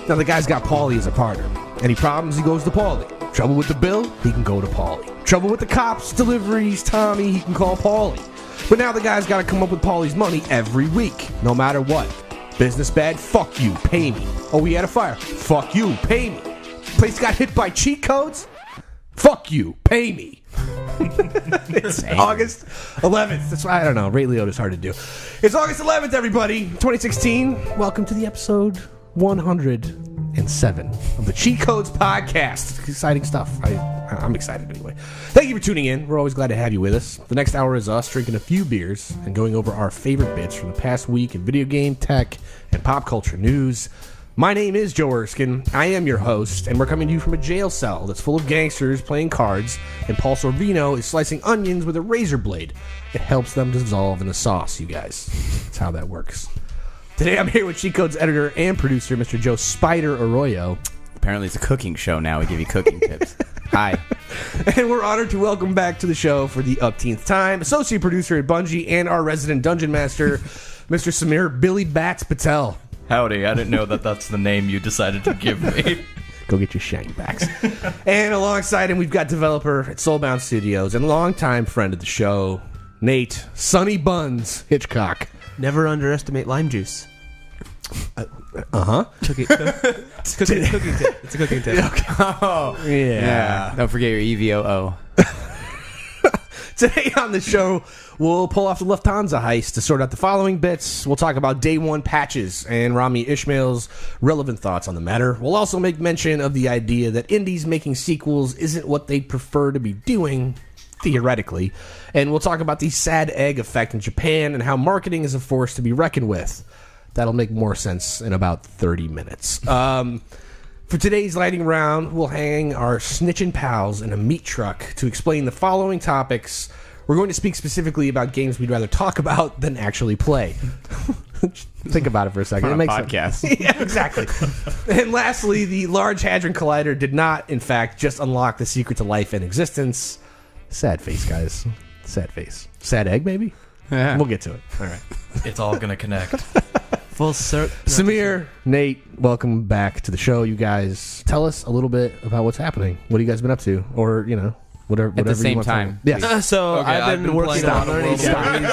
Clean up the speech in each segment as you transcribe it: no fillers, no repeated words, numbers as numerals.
Now, the guy's got Paulie as a partner. Any problems, he goes to Paulie. Trouble with the bill, he can go to Paulie. Trouble with the cops, deliveries, Tommy, he can call Paulie. But now the guy's got to come up with Paulie's money every week, no matter what. Business bad, fuck you, pay me. Oh, we had a fire, fuck you, pay me. Place got hit by cheat codes, fuck you, pay me. It's August 11th. That's why I don't know. Ray Liotta's hard to do. It's August 11th, everybody. 2016. Welcome to the episode 107 of the Cheat Codes Podcast. Exciting stuff. I'm excited anyway. Thank you for tuning in. We're always glad to have you with us. The next hour is us drinking a few beers and going over our favorite bits from the past week in video game, tech, and pop culture news. My name is Joe Erskine. I am your host, and we're coming to you from a jail cell that's full of gangsters playing cards, and Paul Sorvino is slicing onions with a razor blade. It helps them dissolve in the sauce, you guys. That's how that works. Today I'm here with Cheat Codes editor and producer, Mr. Joe Spider Arroyo. Apparently it's a cooking show now. We give you cooking tips. Hi. And we're honored to welcome back to the show for the upteenth time, associate producer at Bungie and our resident dungeon master, Mr. Samir Billy Bats Patel. Howdy, I didn't know that that's the name you decided to give me. Go get your shank backs. And alongside him, we've got developer at Soulbound Studios and longtime friend of the show, Nate Sunny Buns Hitchcock. Never underestimate lime juice. Uh-huh. It's a cooking tip. It's a cooking tip. Okay. Oh, yeah. Don't forget your EVOO. Today on the show, we'll pull off the Lufthansa heist to sort out the following bits. We'll talk about day one patches and Rami Ishmael's relevant thoughts on the matter. We'll also make mention of the idea that indies making sequels isn't what they'd prefer to be doing, theoretically. And we'll talk about the sad egg effect in Japan and how marketing is a force to be reckoned with. That'll make more sense in about 30 minutes. For today's lightning round, we'll hang our snitchin' pals in a meat truck to explain the following topics. We're going to speak specifically about games we'd rather talk about than actually play. Think about it for a second. On a podcast. Yeah, exactly. And lastly, the Large Hadron Collider did not, in fact, just unlock the secret to life and existence. Sad face, guys. Sad face. Sad egg, maybe? Yeah. We'll get to it. All right. It's all gonna connect. Full circle. Samir, Nate, welcome back to the show. You guys, tell us a little bit about what's happening. What have you guys been up to? Or, you know, whatever. At the you same want to time. Yes. I've been working on learning Japanese.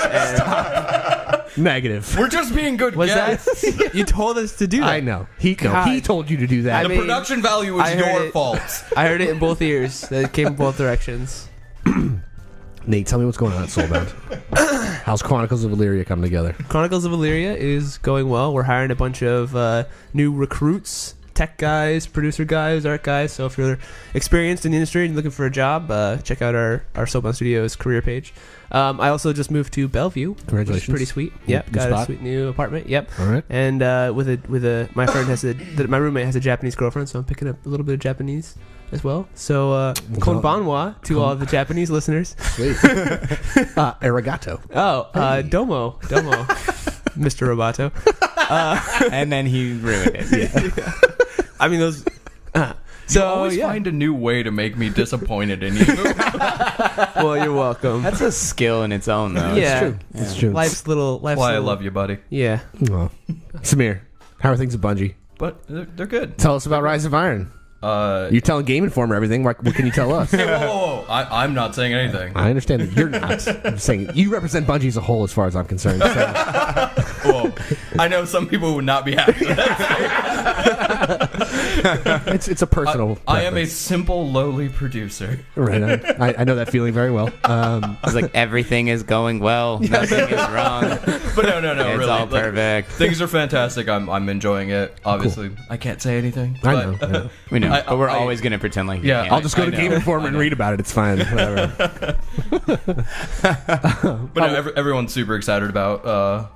Negative. We're just being good Was guys. that? You told us to do that. I know. He told you to do that. The I mean, production value is I heard your it. fault. I heard it in both ears. That came in both directions. Nate, tell me what's going on at Soulbound. How's Chronicles of Illyria coming together? Chronicles of Illyria is going well. We're hiring a bunch of new recruits, tech guys, producer guys, art guys. So if you're experienced in the industry and looking for a job, check out our Soulbound Studios career page. I also just moved to Bellevue. Congratulations. Which is pretty sweet. Yep, New got spot? a sweet new apartment. Yep. All right. And my friend my roommate has a Japanese girlfriend, so I'm picking up a little bit of Japanese as well. So konbanwa to all the Japanese listeners. Sweet. Arigato. Domo, Mr. Roboto. And then he ruined it. Yeah. I mean those. You always find a new way to make me disappointed in you. Well, you're welcome. That's a skill in its own, though. Yeah. It's true. It's true. Life's Why I little- love you, buddy. Yeah. Well, Samir, how are things at Bungie? But they're good. Tell us about Rise of Iron. You're telling Game Informer everything. What can you tell us? Hey, whoa. I'm not saying anything. I understand that you're not. I'm saying you represent Bungie as a whole, as far as I'm concerned. So. Whoa. I know some people would not be happy with that. It's a personal. I am a preference. simple, lowly producer. Right. I know that feeling very well. It's like everything is going well. Nothing is wrong. But no, It's really. all like, perfect. things are fantastic. I'm enjoying it. Obviously, I can't say anything. I but, know. We know. But we're I- always going to pretend like Yeah, you can't. I'll just go I to know, Game Informer I and know. read about it. It's fine. Whatever. But no, everyone's super excited about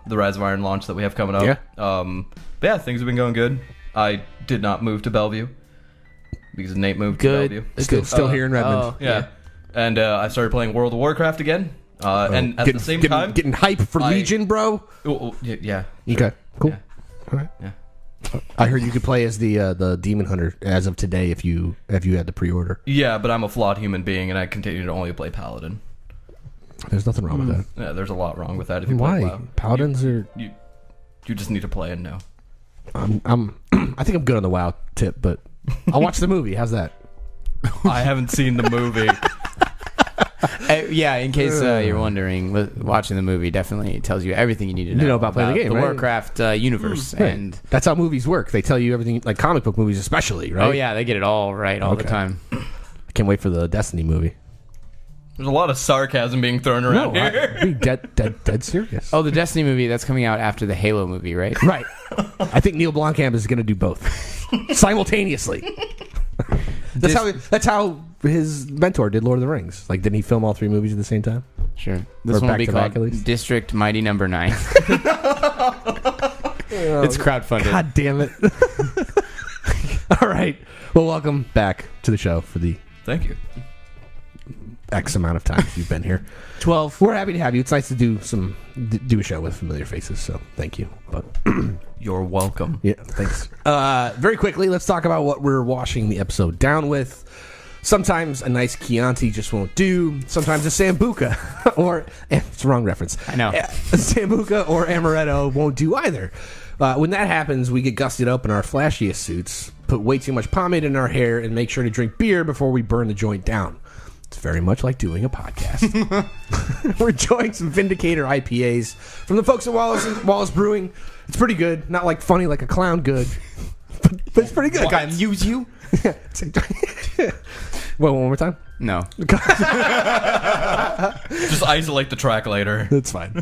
the Rise of Iron launch that we have coming up. Yeah. But yeah, things have been going good. I did not move to Bellevue because Nate moved Good. to Bellevue. Still here in Redmond. Oh, Yeah. And I started playing World of Warcraft again. And at the same time... getting hype for I- Legion, bro. Yeah. Okay, cool. Yeah. All right. Yeah. I heard you could play as the Demon Hunter as of today if you had the pre-order. Yeah, but I'm a flawed human being, and I continue to only play Paladin. There's nothing wrong with that. Yeah, there's a lot wrong with that if you play Why? WoW. Paladins are. You just need to play and know. I think I'm good on the WoW tip, but I'll watch the movie. How's that? I haven't seen the movie. Yeah, in case you're wondering, watching the movie definitely tells you everything you need to know, about playing the game, right? Warcraft universe. Right. And That's how movies work. They tell you everything, like comic book movies especially, right? oh yeah, they get it all right all the time. I can't wait for the Destiny movie. There's a lot of sarcasm being thrown around here. Be dead serious. Oh, the Destiny movie, that's coming out after the Halo movie, right? Right. I think Neil Blomkamp is going to do both simultaneously. That's how his mentor did Lord of the Rings. Like, didn't he film all 3 movies at the same time? Sure. This Or one will be back-to-back, called at least? District Mighty Number 9. It's crowdfunded. God damn it. All right. Well, welcome back to the show for the Thank you. X amount of times you've been here. 12. We're happy to have you. It's nice to do a show with familiar faces, so thank you. But You're welcome. yeah, thanks. Very quickly, let's talk about what we're washing the episode down with. Sometimes a nice Chianti just won't do. Sometimes a Sambuca or it's the wrong reference. I know. A Sambuca or Amaretto won't do either. When that happens, we get gusted up in our flashiest suits, put way too much pomade in our hair, and make sure to drink beer before we burn the joint down. It's very much like doing a podcast. We're enjoying some Vindicator IPAs from the folks at Wallace Brewing. It's pretty good. Not like funny like a clown good, but it's pretty good. I amuse you? Well, one more time. No. Just isolate the track later. That's fine.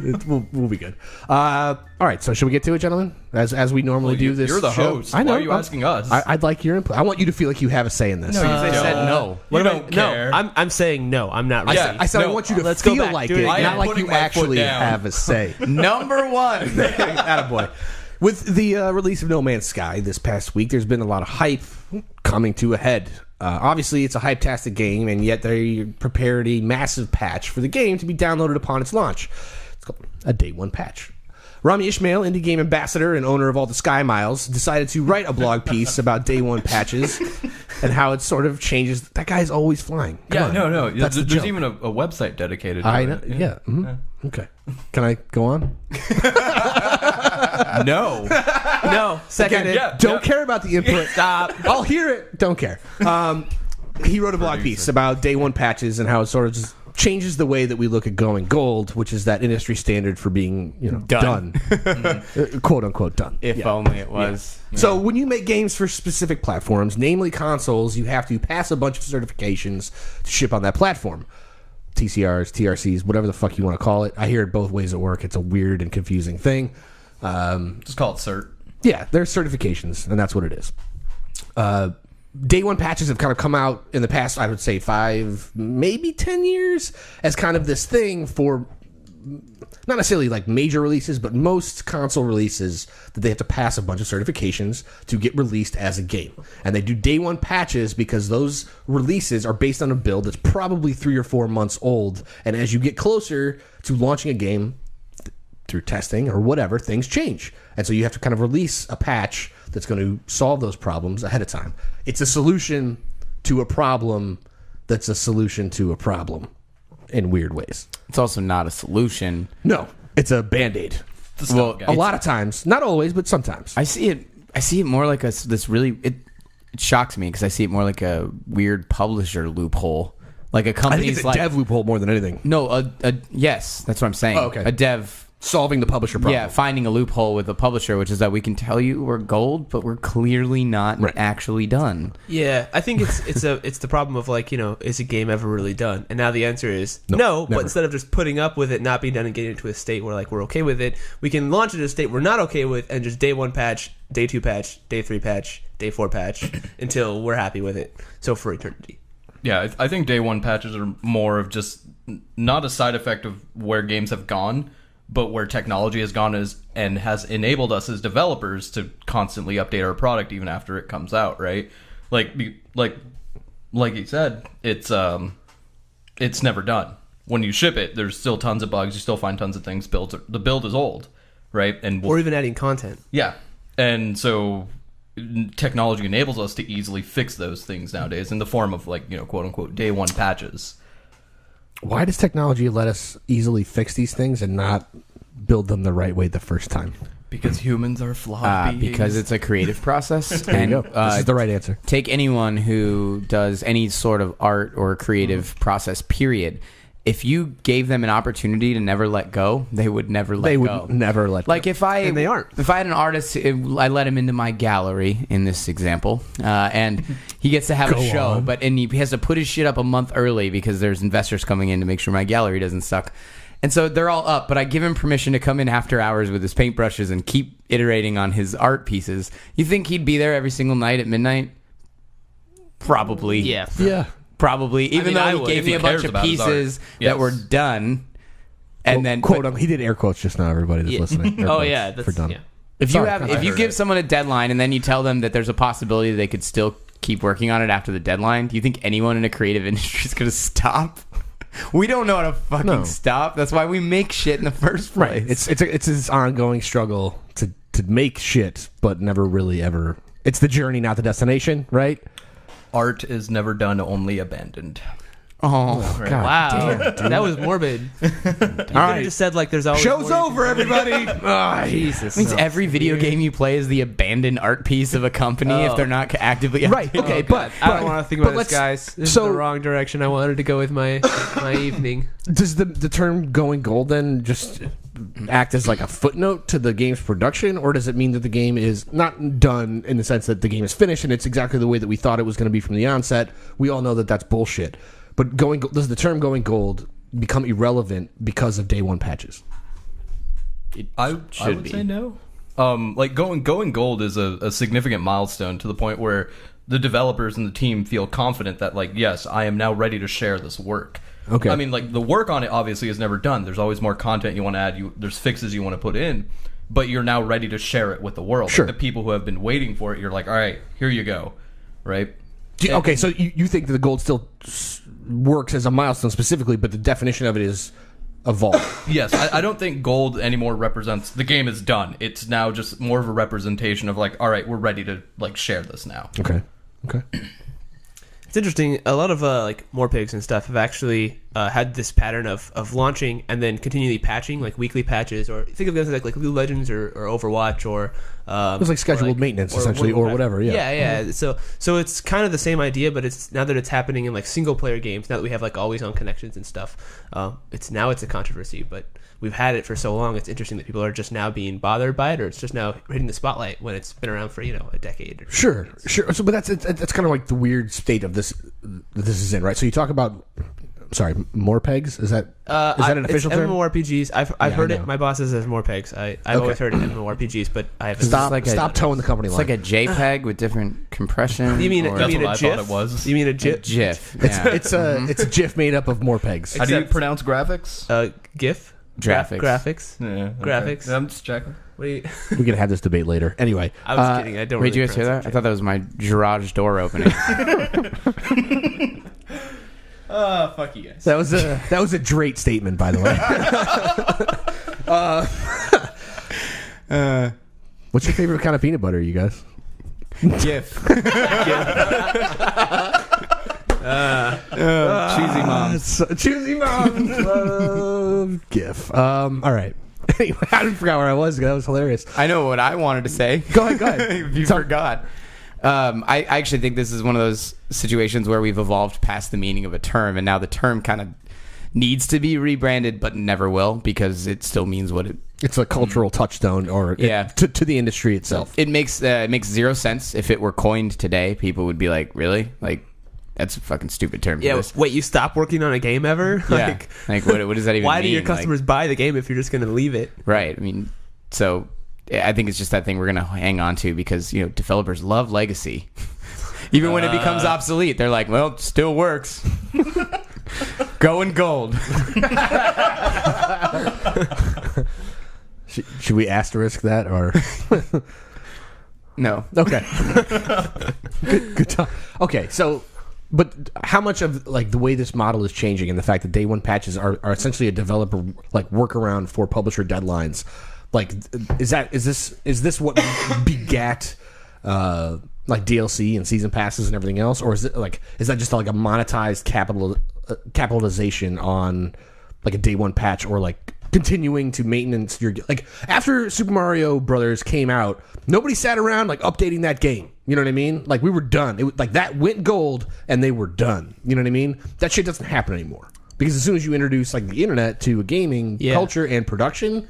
We'll be good. All right. So should we get to it, gentlemen? As we normally do this. You're the show? host. I know. Why are you asking us? I'd like your input. I want you to feel like you have a say in this. No, you They said no. You What don't about care. no? I'm saying no. I'm not ready. Yeah. I said I No, want you to let's go feel back. like Do it, it again. not I am like putting you my foot actually down. have a say. Number 1. Attaboy. With the release of No Man's Sky this past week, there's been a lot of hype coming to a head. Obviously, it's a hype-tastic game, and yet they prepared a massive patch for the game to be downloaded upon its launch. It's called a Day 1 patch. Rami Ishmael, indie game ambassador and owner of all the Sky Miles, decided to write a blog piece about Day 1 patches and how it sort of changes. That guy's always flying. Come on. No. That's the There's joke. even a website dedicated to I it. know. Yeah. Mhm. Okay. Can I go on? No. No. Second. Yeah. Don't care about the input. Stop. I'll hear it. Don't care. He wrote a blog piece about Day 1 patches and how it sort of just changes the way that we look at going gold, which is that industry standard for being, done. Quote unquote done. If Yeah. only it was. So when you make games for specific platforms, namely consoles, you have to pass a bunch of certifications to ship on that platform. TCRs, TRCs, whatever the fuck you want to call it. I hear it both ways at work. It's a weird and confusing thing. Just call it cert. Yeah, there's certifications, and that's what it is. Day 1 patches have kind of come out in the past, I would say 5, maybe 10 years, as kind of this thing for not necessarily like major releases, but most console releases that they have to pass a bunch of certifications to get released as a game. And they do Day 1 patches because those releases are based on a build that's probably 3 or 4 months old. And as you get closer to launching a game through testing or whatever, things change. And so you have to kind of release a patch that's going to solve those problems ahead of time. It's a solution to a problem that's a solution to a problem in weird ways. It's also not a solution. No, it's a Band-Aid. Well, A lot of times. Not always, but sometimes. I see it more like this really it shocks me because I see it more like a weird publisher loophole. Like a I company's think it's a like dev loophole more than anything. no, yes, that's what I'm saying. Oh, okay. A dev Solving the publisher problem. Yeah, finding a loophole with a publisher, which is that we can tell you we're gold, but we're clearly not Right. actually done. Yeah, I think it's the problem of like, is a game ever really done? And now the answer is no. But never. instead of just putting up with it not being done and getting into a state where like we're okay with it, we can launch it in a state we're not okay with and just Day 1 patch, Day 2 patch, Day 3 patch, Day 4 patch until we're happy with it. So for eternity. Yeah, I think Day 1 patches are more of just not a side effect of where games have gone, but where technology has gone and has enabled us as developers to constantly update our product even after it comes out, right? Like you said, it's never done. When you ship it, there's still tons of bugs. You still find tons of things. The build is old, right? And Or even adding content. yeah, and so technology enables us to easily fix those things nowadays in the form of like quote unquote Day 1 patches. Why does technology let us easily fix these things and not build them the right way the first time? Because humans are flawed beings. Because it's a creative process. There you go. This is the right answer. Take anyone who does any sort of art or creative process, period. If you gave them an opportunity to never let go, they would never let go. They would never let Like go. if I, And they aren't. If I had an artist, I let him into my gallery in this example, and he gets to have a show, and he has to put his shit up a month early because there's investors coming in to make sure my gallery doesn't suck. And so they're all up, but I give him permission to come in after hours with his paintbrushes and keep iterating on his art pieces. You think he'd be there every single night at midnight? Probably. Yeah. Yeah. Probably, even mean, I though would. he gave If me he a bunch cares of about his art. pieces Yes. that were done, and then quote, he did air quotes just now, everybody that's Yeah. listening. Air Oh quotes yeah, for that's done. yeah. if Sorry, if you give someone a deadline and then you tell them that there's a possibility they could still keep working on it after the deadline, do you think anyone in a creative industry is going to stop? We don't know how to fucking stop. That's why we make shit in the first place. Right. It's this ongoing struggle to make shit, but never really ever. It's the journey, not the destination, right? Art is never done, only abandoned. Oh, Right. God Wow, damn, dude. that was morbid. You could have just said like there's always Show's more you over, everybody. Jesus. means every video game you play is the abandoned art piece of a company if they're not actively Right. Okay. But I don't want to think about but this, guys. This so- is the wrong direction. I wanted to go with my evening. does the term "going gold" then just act as like a footnote to the game's production, or does it mean that the game is not done in the sense that the game is finished and it's exactly the way that we thought it was going to be from the onset? We all know that that's bullshit. But does the term "going gold" become irrelevant because of day one patches? I would say no. Like going gold is a significant milestone to the point where the developers and the team feel confident that like, yes, I am now ready to share this work. Okay. I mean, like the work on it obviously is never done. There's always more content you want to add. There's fixes you want to put in, but you're now ready to share it with the world. Sure. Like, the people who have been waiting for it, you're like, all right, here you go, right? Okay, so you think that the gold still works as a milestone specifically, but the definition of it is evolved. Yes, I don't think gold anymore represents the game is done. It's now just more of a representation of like, all right, we're ready to like share this now. Okay. It's interesting. A lot of like Morpigs and stuff have actually had this pattern of launching and then continually patching, like weekly patches, or think of this like League of Legends or Overwatch or It was like scheduled maintenance, essentially, or whatever. Yeah. Yeah. So it's kind of the same idea, but it's now that it's happening in like single player games. Now that we have like always on connections and stuff, it's a controversy. But we've had it for so long. It's interesting that people are just now being bothered by it, or it's just now hitting the spotlight when it's been around for a decade. Or Sure. So, but that's kind of like the weird state of this is in, right? So you talk about, sorry, more pegs. Is that an official it's term? MMORPGs. I've heard I it. know. My boss says more pegs. I've always heard it MMORPGs, but I haven't. Stop towing the company It's line. like a JPEG with different compression. You mean or- That's you mean what a I GIF? thought it was. You mean a GIF? GIF? it's a GIF made up of more pegs. How do you Except- pronounce graphics? GIF. Graphics. Graphics. Yeah, okay. Graphics. I'm just checking. What do you? We can have this debate later. Anyway, I was kidding. I don't. Wait, really did you guys hear pronounce that? I thought that was my garage door opening. Oh, fuck you guys. that was a Drake statement, by the way. What's your favorite kind of peanut butter, you guys? GIF. Cheesy moms. Choosy moms. GIF. All right. Anyway, I forgot where I was. That was hilarious. I know what I wanted to say. Go ahead. If you forgot. I actually think this is one of those situations where we've evolved past the meaning of a term, and now the term kind of needs to be rebranded, but never will because it still means what it. It's a cultural touchstone, to the industry itself. It makes zero sense. If it were coined today, people would be like, "Really? Like, that's a fucking stupid term." For Yeah. this. Wait, you stop working on a game ever? Yeah. Like, what does that even mean? Why do your Like, customers buy the game if you're just going to leave it? right. I mean, so I think it's just that thing we're going to hang on to because, developers love legacy. Even when it becomes obsolete, they're like, well, it still works. Going gold. Should we asterisk that or? No. Okay. Good time. Okay, so, but how much of like the way this model is changing and the fact that day one patches are essentially a developer like workaround for publisher deadlines, like is this what begat like DLC and season passes and everything else, or is that just like a monetized capitalization on like a day one patch, or like continuing to maintenance your like after Super Mario Brothers came out, nobody sat around like updating that game. You know what I mean? Like we were done. It was, like that went gold and they were done. You know what I mean? That shit doesn't happen anymore because as soon as you introduce like the internet to a gaming culture and production,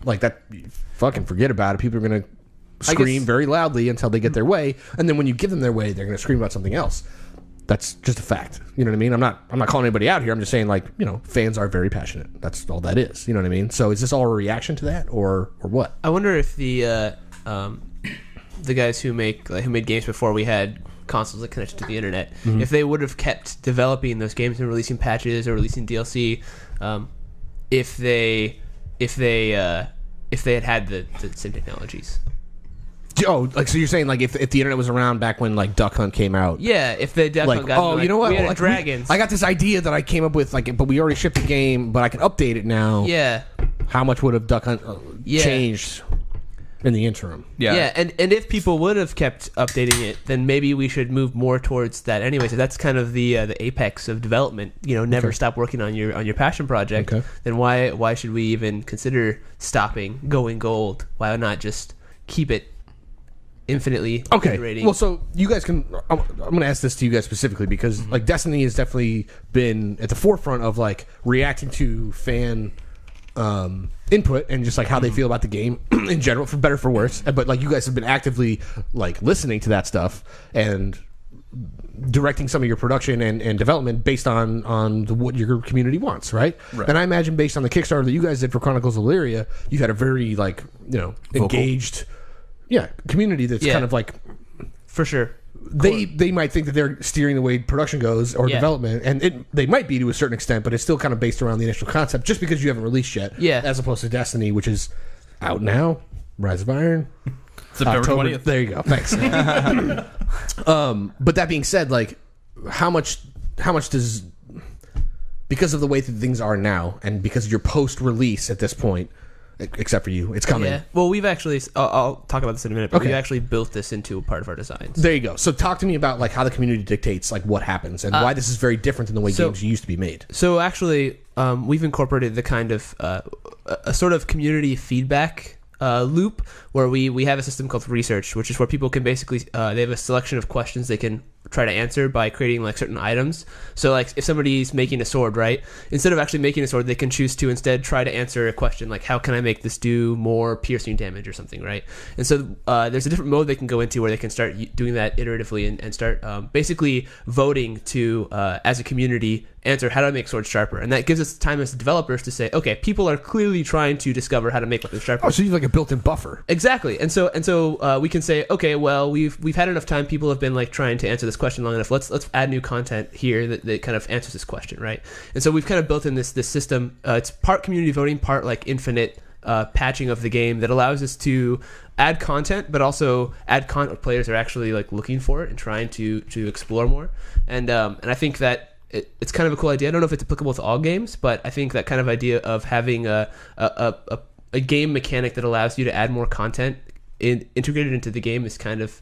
like that, fucking forget about it. People are gonna scream very loudly until they get their way, and then when you give them their way, they're gonna scream about something else. That's just a fact. You know what I mean? I'm not calling anybody out here. I'm just saying, like, you know, fans are very passionate. That's all that is. You know what I mean? So is this all a reaction to that, or what? I wonder if the guys who made games before we had consoles that connected to the internet, if they would have kept developing those games and releasing patches or releasing DLC, if they had the same technologies. Oh, like so you're saying like if the internet was around back when like Duck Hunt came out? Yeah, if the Duck Hunt got you know what? we had Like, dragons. I got this idea that I came up with, like, but we already shipped the game, but I can update it now. Yeah. How much would have Duck Hunt changed in the interim? Yeah, and if people would have kept updating it, then maybe we should move more towards that anyway. So that's kind of the apex of development. You know, never stop working on your passion project. Okay. Then why should we even consider stopping, going gold? Why not just keep it infinitely iterating? Well, so you guys can. I'm going to ask this to you guys specifically because like Destiny has definitely been at the forefront of like reacting to fan input and just like how they feel about the game in general, for better for worse. But like you guys have been actively like listening to that stuff and directing some of your production and development based on what your community wants, right? And I imagine based on the Kickstarter that you guys did for Chronicles of Illyria, you had a very like, you know, engaged community that's kind of like, for sure, they might think that they're steering the way production goes or development, and they might be to a certain extent, but it's still kind of based around the initial concept just because you haven't released yet, as opposed to Destiny, which is out now. Rise of Iron, September 20th. There you go. Thanks. But that being said, like how much does, because of the way that things are now and because of your post-release at this point, except for you, it's coming. Yeah. Well, we've actually, I'll talk about this in a minute, but we've actually built this into a part of our designs. There you go. So talk to me about like how the community dictates like what happens and why this is very different than the way games used to be made. So actually, we've incorporated the kind of a sort of community feedback loop where we have a system called research, which is where people can basically they have a selection of questions they can try to answer by creating like certain items. So like if somebody's making a sword, right, instead of actually making a sword, they can choose to instead try to answer a question like, how can I make this do more piercing damage or something, right? And so there's a different mode they can go into where they can start doing that iteratively and start basically voting to as a community answer, how do I make swords sharper? And that gives us time as developers to say, okay, people are clearly trying to discover how to make weapons sharper. Oh, so you have like a built-in buffer. Exactly. And so we can say, okay, well, we've had enough time. People have been like trying to answer this question long enough. Let's add new content here that kind of answers this question, right? And so we've kind of built in this system. It's part community voting, part like infinite patching of the game that allows us to add content, but also add content where players are actually like looking for it and trying to explore more. And I think that it's kind of a cool idea. I don't know if it's applicable to all games, but I think that kind of idea of having a game mechanic that allows you to add more content integrated into the game is kind of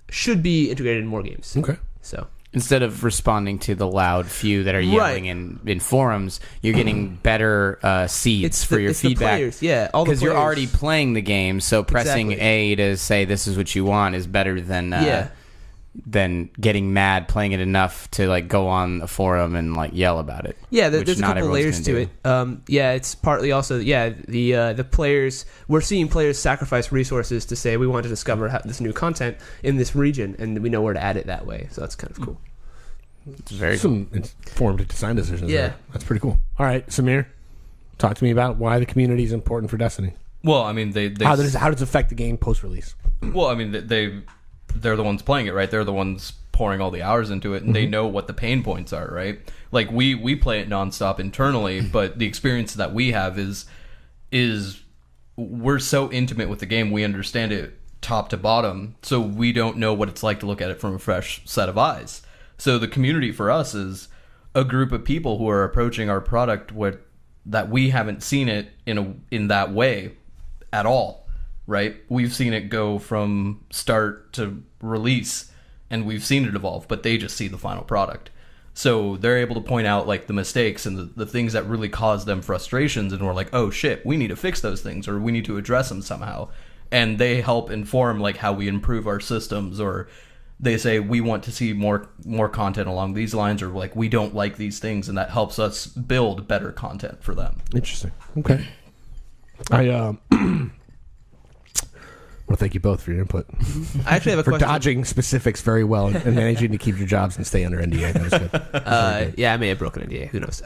should be integrated in more games. Okay. So instead of responding to the loud few that are yelling in forums, you're getting better seeds for your feedback. The players, all because you're already playing the game. So pressing A to say this is what you want is better than getting mad playing it enough to like go on a forum and like yell about it. Yeah, there's a couple layers to it. It's partly also the players. We're seeing players sacrifice resources to say we want to discover this new content in this region, and we know where to add it that way. So that's kind of cool. It's very some informed design decisions. Yeah, there. That's pretty cool. All right, Samir, talk to me about why the community is important for Destiny. Well, I mean, how does it affect the game post release? Well, I mean, they're the ones playing it, right? They're the ones pouring all the hours into it, and they know what the pain points are, right? Like we play it nonstop internally, but the experience that we have is we're so intimate with the game, we understand it top to bottom, so we don't know what it's like to look at it from a fresh set of eyes. So the community for us is a group of people who are approaching our product that we haven't seen it in that way at all. Right? We've seen it go from start to release, and we've seen it evolve, but they just see the final product. So they're able to point out like the mistakes and the things that really cause them frustrations, and we're like, oh shit, we need to fix those things, or we need to address them somehow. And they help inform like how we improve our systems, or they say we want to see more content along these lines, or like we don't like these things, and that helps us build better content for them. Interesting. Okay. I want to thank you both for your input. I actually have a for question. dodging specifics very well and managing to keep your jobs and stay under NDA. That was good. Yeah, I may have broken NDA. Who knows?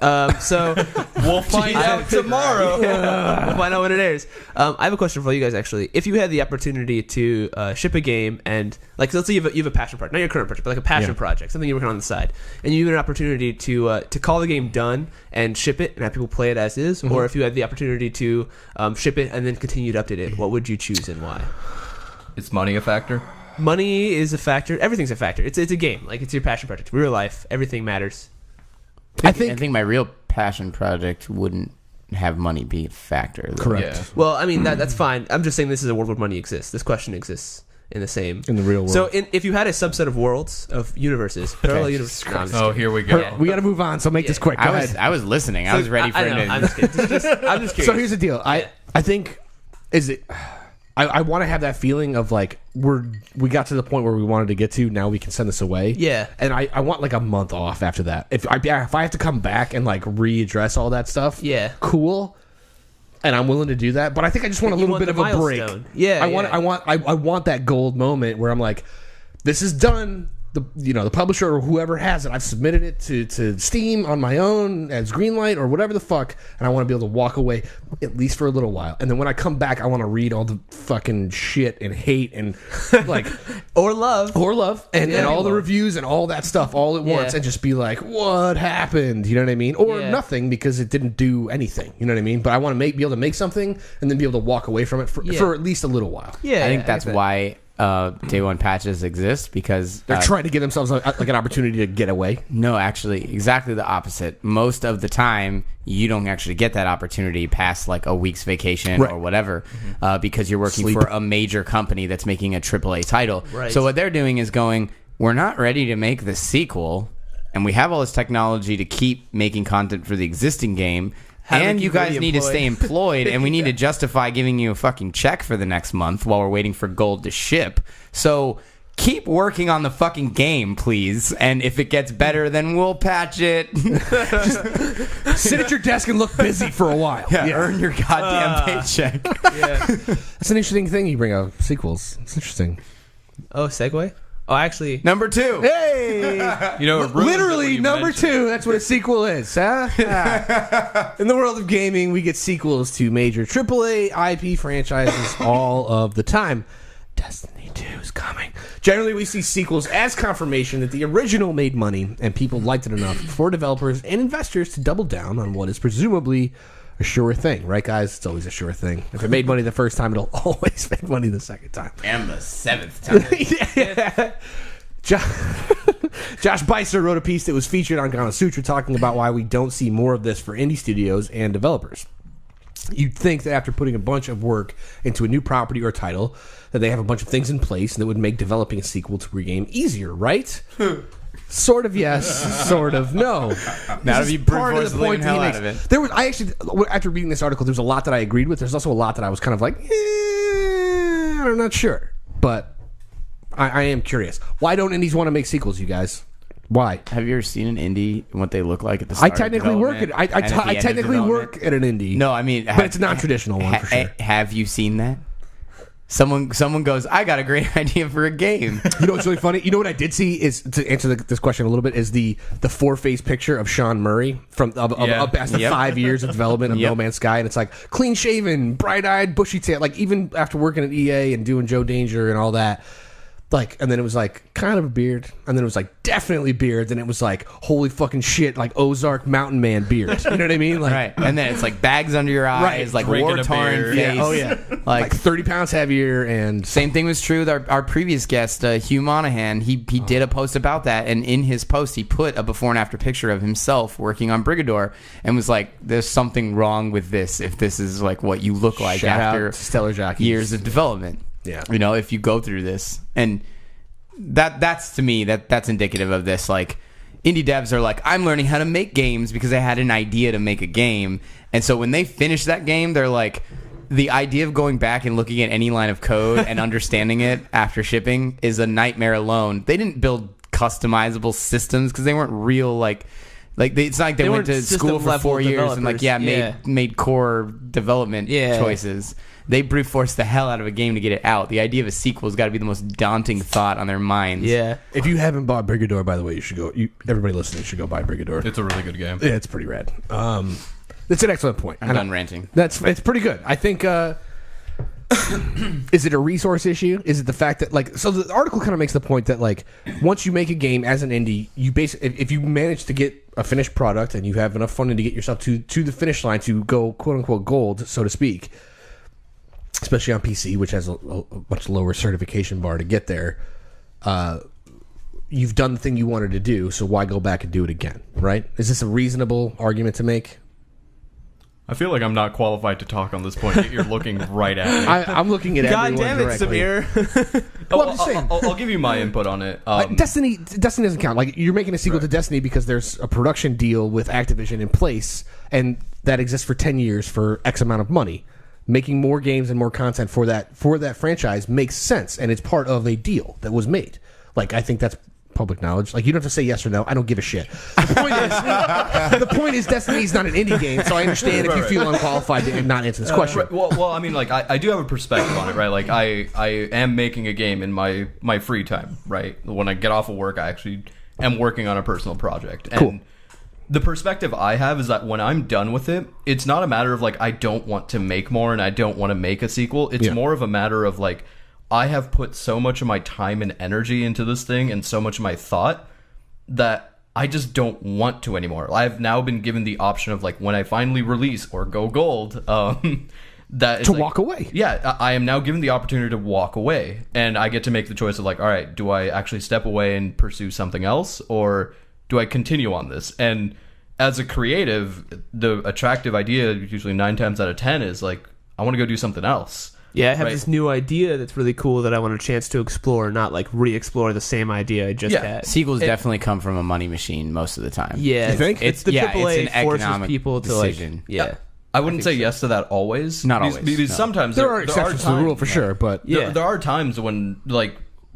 So We'll find out tomorrow. we'll find out when it airs. I have a question for you guys. Actually, if you had the opportunity to ship a game and like, let's say you have a passion project, not your current project, but like a passion project, something you're working on the side, and you have an opportunity to call the game done and ship it and have people play it as is, or if you had the opportunity to ship it and then continue to update it, what would you choose and why? Is money a factor? Money is a factor. Everything's a factor. It's a game. Like, it's your passion project. Real life, everything matters. I think my real passion project wouldn't have money be a factor. Though. Correct. Yeah. Well, I mean, that's fine. I'm just saying this is a world where money exists. This question exists in the real world. So if you had a subset of worlds, of universes, parallel universes. No, I'm just Oh, kidding. here we go. Yeah. We got to move on, so make this quick. Go ahead. I was listening. I was ready for I know, it. I'm just kidding. I'm just curious. So here's the deal. I think I want to have that feeling of like we got to the point where we wanted to get to. Now we can send this away. Yeah. And I want like a month off after that. If I have to come back and like readdress all that stuff. Yeah. Cool. And I'm willing to do that, but I think I just want a You little want bit of the a break. milestone. Yeah, I want that gold moment where I'm like, this is done. The publisher or whoever has it, I've submitted it to Steam on my own as Greenlight or whatever the fuck, and I want to be able to walk away at least for a little while. And then when I come back, I want to read all the fucking shit and hate and like or love and all the reviews and all that stuff all at once, and just be like, what happened? You know what I mean? Or nothing, because it didn't do anything. You know what I mean? But I want to be able to make something and then be able to walk away from it for at least a little while. Yeah, I think that's why day one patches exist, because They're trying to give themselves like an opportunity to get away. no, actually, exactly the opposite. Most of the time, you don't actually get that opportunity past like a week's vacation Right. or whatever, because you're working Sleep. for a major company that's making a AAA title. Right. So what they're doing is going, we're not ready to make the sequel, and we have all this technology to keep making content for the existing game. And you guys need to stay employed, and we need to justify giving you a fucking check for the next month while we're waiting for gold to ship. So keep working on the fucking game, please. And if it gets better, then we'll patch it. Sit at your desk and look busy for a while. Earn your goddamn paycheck. That's an interesting thing you bring up. Sequels. It's interesting. Oh, segue. Oh, actually, Number 2. Hey! You know, it ruins it when Literally, you number mention it. 2. That's what a sequel is, huh? In the world of gaming, we get sequels to major AAA IP franchises all of the time. Destiny 2 is coming. Generally, we see sequels as confirmation that the original made money and people liked it enough for developers and investors to double down on what is presumably a sure thing. Right, guys? It's always a sure thing. If it made money the first time, it'll always make money the second time. And the 7th time. Yeah. Josh Beiser wrote a piece that was featured on Gana Sutra talking about why we don't see more of this for indie studios and developers. You'd think that after putting a bunch of work into a new property or title, that they have a bunch of things in place that would make developing a sequel to a game easier, right? Sort of yes, sort of no. Now This to is be part of the brute point force the hell that he out of makes. it. There was after reading this article, there's a lot that I agreed with. There's also a lot that I was kind of like, I'm not sure, but I am curious. Why don't indies want to make sequels, you guys? Why? Have you ever seen an indie and what they look like at the I start? technically of work at development and at the I end of technically development? work at an indie. No, I mean, but it's a non-traditional one for sure. Have you seen that? Someone goes, I got a great idea for a game. You know what's really funny? You know what I did see is, to answer this question a little bit, is the 4-phase picture of Sean Murray from past the 5 years of development of No Man's Sky, and it's like clean shaven, bright eyed, bushy tail. Like even after working at EA and doing Joe Danger and all that. Like, and then it was like kind of a beard, and then it was like definitely beard, then it was like holy fucking shit, like Ozark Mountain Man beard. You know what I mean? Like, Right. And then it's like bags under your eyes, Right. like Drinking a war-torn beer. face. Yeah, oh yeah, like 30 pounds heavier, and Same thing was true with our previous guest, Hugh Monahan. He did a post about that, and in his post, he put a before and after picture of himself working on Brigador, and was like, "There's something wrong with this. If this is like what you look like shout after out to Stellar Jockeys. years of development, Yeah. you know, if you go through this, and that's to me that's indicative of this. Like, indie devs are like, I'm learning how to make games because I had an idea to make a game. And so when they finish that game, they're like, the idea of going back and looking at any line of code and understanding it after shipping is a nightmare alone. They didn't build customizable systems because they weren't real, like it's not like they went to school for 4 years and made core development choices. They brute forced the hell out of a game to get it out. The idea of a sequel's got to be the most daunting thought on their minds. Yeah. If you haven't bought Brigador, by the way, you should go. Everybody listening should go buy Brigador. It's a really good game. Yeah, it's pretty rad. It's an excellent point. I'm done ranting. It's pretty good. I think. Is it a resource issue? Is it the fact that so the article kind of makes the point that once you make a game as an indie, you basically if you manage to get a finished product and you have enough funding to get yourself to the finish line to go quote unquote gold, so to speak, especially on PC, which has a much lower certification bar to get there. You've done the thing you wanted to do, so why go back and do it again? Right? Is this a reasonable argument to make? I feel like I'm not qualified to talk on this point. Yet you're looking right at me. I'm looking at God everyone damn it, directly. Samir. Well, I'm just saying. I'll give you my input on it. Destiny doesn't count. Like, you're making a sequel to Destiny because there's a production deal with Activision in place, and that exists for 10 years for X amount of money. Making more games and more content for that franchise makes sense, and it's part of a deal that was made. I think that's public knowledge. You don't have to say yes or no. I don't give a shit. The point is Destiny's not an indie game, so I understand if you feel unqualified to not answer this question. Right. Well, I mean, I do have a perspective on it, right? I am making a game in my free time, right? When I get off of work, I actually am working on a personal project. And cool. The perspective I have is that when I'm done with it, it's not a matter of I don't want to make more and I don't want to make a sequel. It's more of a matter of I have put so much of my time and energy into this thing and so much of my thought that I just don't want to anymore. I've now been given the option of when I finally release or go gold, that to walk away. Yeah, I am now given the opportunity to walk away, and I get to make the choice of all right, do I actually step away and pursue something else, or do I continue on this? And as a creative, the attractive idea usually 9 times out of 10 is I want to go do something else. Yeah, I have this new idea that's really cool that I want a chance to explore, not re-explore the same idea I just had. Sequels definitely come from a money machine most of the time. Yeah, you think? It's the AAA it's an forces economic people to decision. I wouldn't say yes to that always. Not always. Because no. sometimes there are exceptions to the rule for sure, but there are times when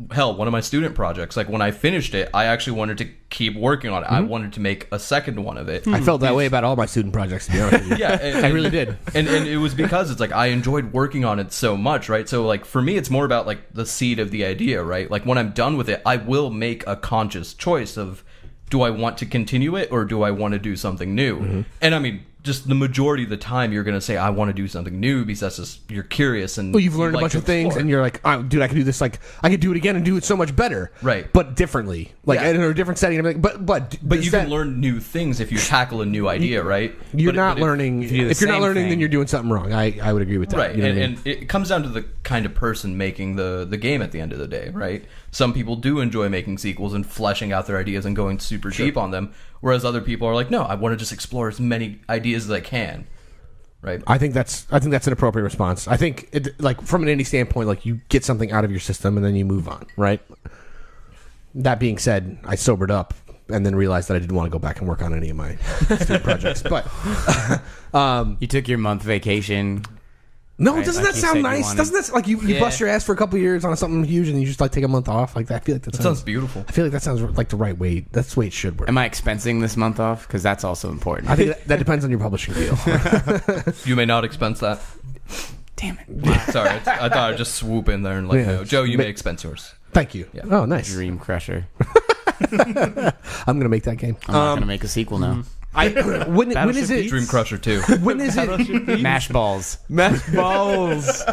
hell, one of my student projects, when I finished it, I actually wanted to keep working on it. I wanted to make a second one of it. I felt that way about all my student projects, to be honest with you. Yeah, I really did. And it was because it's I enjoyed working on it so much, right? So for me, it's more about the seed of the idea, right? When I'm done with it, I will make a conscious choice of, do I want to continue it or do I want to do something new? And I mean, just the majority of the time you're going to say, I want to do something new, because that's just, you're curious. And you've learned a bunch of things and you're like, oh, dude, I can do this. I could do it again and do it so much better. Right. But differently. In a different setting. I'm but you can learn new things if you tackle a new idea, right? You're not learning. If you're not learning, then you're doing something wrong. I would agree with that. Right. And it comes down to the kind of person making the game at the end of the day, right? Some people do enjoy making sequels and fleshing out their ideas and going super deep on them, whereas other people are no, I want to just explore as many ideas as I can. Right. I think that's an appropriate response. I think from an indie standpoint, you get something out of your system and then you move on, right? That being said, I sobered up and then realized that I didn't want to go back and work on any of my student projects. But you took your month vacation. No, right? Doesn't that sound nice? Doesn't that you bust your ass for a couple of years on something huge and you just take a month off? I feel like that sounds beautiful. I feel like that sounds like the right way. That's the way it should work. Am I expensing this month off? Because that's also important. I think that depends on your publishing deal. You may not expense that. Damn it! Sorry, I thought I'd just swoop in there and no, Joe, you may expense yours. Thank you. Yeah. Oh, nice. Dream Crusher. I'm gonna make that game. I'm not gonna make a sequel now. When is it? Dream Crusher 2. When is it? Mash balls. Mash balls.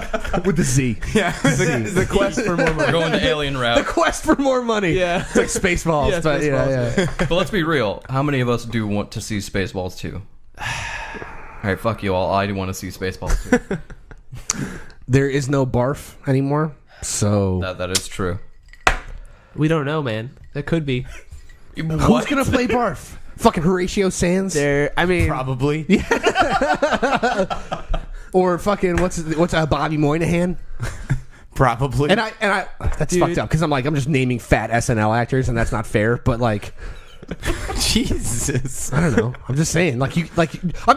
With the Z. Yeah. The quest for more money. We're going the alien route. The quest for more money. Yeah. It's like Spaceballs. Yeah, but Spaceballs. But let's be real. How many of us do want to see Spaceballs 2? All right, fuck you all. I do want to see Spaceballs 2. There is no barf anymore, so That is true. We don't know, man. That could be. who's gonna play barf? Fucking Horatio Sands? Probably. Or fucking what's Bobby Moynihan? Probably. And I that's fucked up because I'm just naming fat SNL actors and that's not fair. But Jesus. I don't know. I'm just saying. I'm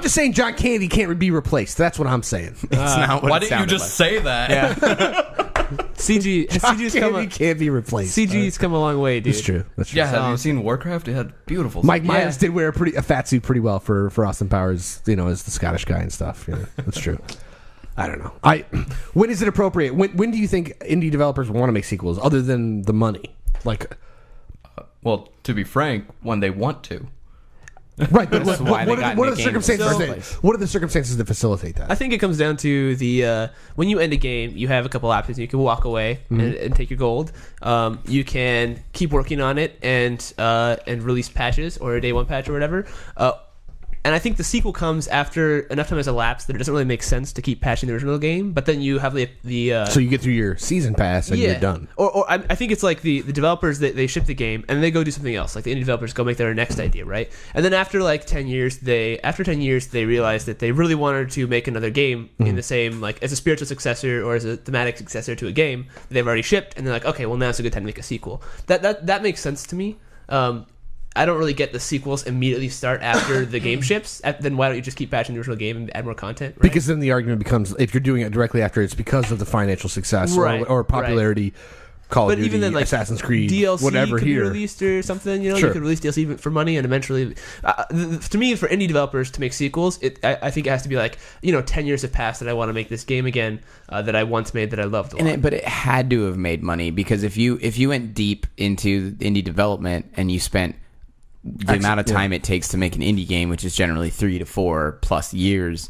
just saying John Candy can't be replaced. That's what I'm saying. It's not what Why it didn't you sounded just like. say that? Yeah. CG's Candy can't be replaced. CG's come a long way, dude. That's true. That's true. Yeah, have you seen Warcraft? It had beautiful. Mike Myers did wear a fat suit pretty well for Austin Powers, as the Scottish guy and stuff. That's true. I don't know. When is it appropriate? When do you think indie developers want to make sequels other than the money? Well, to be frank, when they want to. Right, but That's why they got what are in the the game in the circumstances? first place. What are the circumstances that facilitate that? I think it comes down to the when you end a game, you have a couple options. You can walk away and take your gold. You can keep working on it and release patches or a day one patch or whatever. And I think the sequel comes after enough time has elapsed that it doesn't really make sense to keep patching the original game. But then you have the so you get through your season pass and you're done. Or I think it's like the developers they ship the game and they go do something else. Like the indie developers go make their next idea, right? And then after like 10 years, they realize that they really wanted to make another game in the same as a spiritual successor or as a thematic successor to a game that they've already shipped, and they're like, okay, well now's a good time to make a sequel. That makes sense to me. I don't really get the sequels immediately start after the game ships. Then why don't you just keep patching the original game and add more content? Right? Because then the argument becomes, if you're doing it directly after, it's because of the financial success or popularity. Call of Duty, even then, Assassin's Creed, DLC whatever could here. be released or something. You Sure. could release DLC for money, and eventually, to me, for indie developers to make sequels, I think it has to be 10 years have passed that I want to make this game again that I once made that I loved a lot. But it had to have made money, because if you went deep into indie development and you spent the amount of time it takes to make an indie game, which is generally 3 to 4 plus years,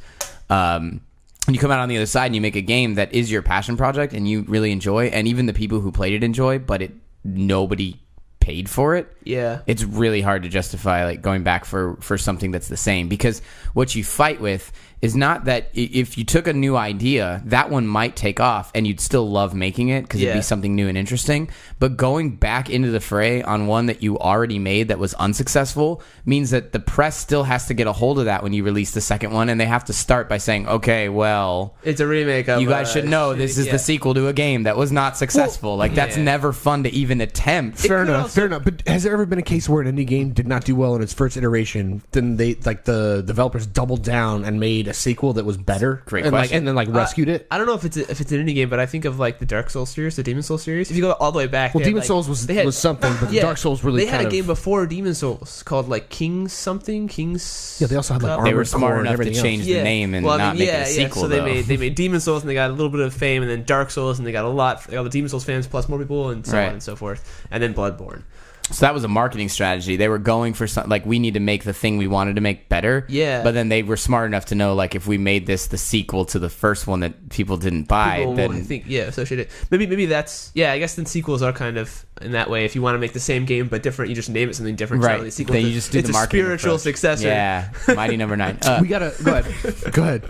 and you come out on the other side and you make a game that is your passion project and you really enjoy, and even the people who played it enjoy, but nobody paid for it. Yeah, it's really hard to justify going back for something that's the same, because what you fight with is not that if you took a new idea, that one might take off and you'd still love making it because it'd be something new and interesting. But going back into the fray on one that you already made that was unsuccessful means that the press still has to get a hold of that when you release the second one, and they have to start by saying, okay, well, it's a remake of you guys should know this is the sequel to a game that was not successful. That's never fun to even attempt. Fair enough. But has there ever been a case where an indie game did not do well in its first iteration, then the developers doubled down and made a sequel that was better? Great question. And then rescued it? I don't know if it's an indie game, but I think of the Dark Souls series, the Demon Souls series. If you go all the way back, Demon Souls was something, but Dark Souls really they had a game before Demon Souls called Kings something. Kings. Yeah, they also had They were smart enough to change the name and not make it a sequel. So they made Demon Souls and they got a little bit of fame, and then Dark Souls and they got all the Demon Souls fans plus more people and so on and so forth, and then Bloodborne. So that was a marketing strategy. They were going for something we need to make the thing we wanted to make better. Yeah. But then they were smart enough to know if we made this the sequel to the first one that people didn't buy, then I think associate it. Maybe that's I guess then sequels are kind of in that way. If you want to make the same game but different, you just name it something different. Right. So the sequel then you just do it's the marketing a spiritual approach. successor. Yeah. Mighty Number 9. We gotta go ahead. Go ahead.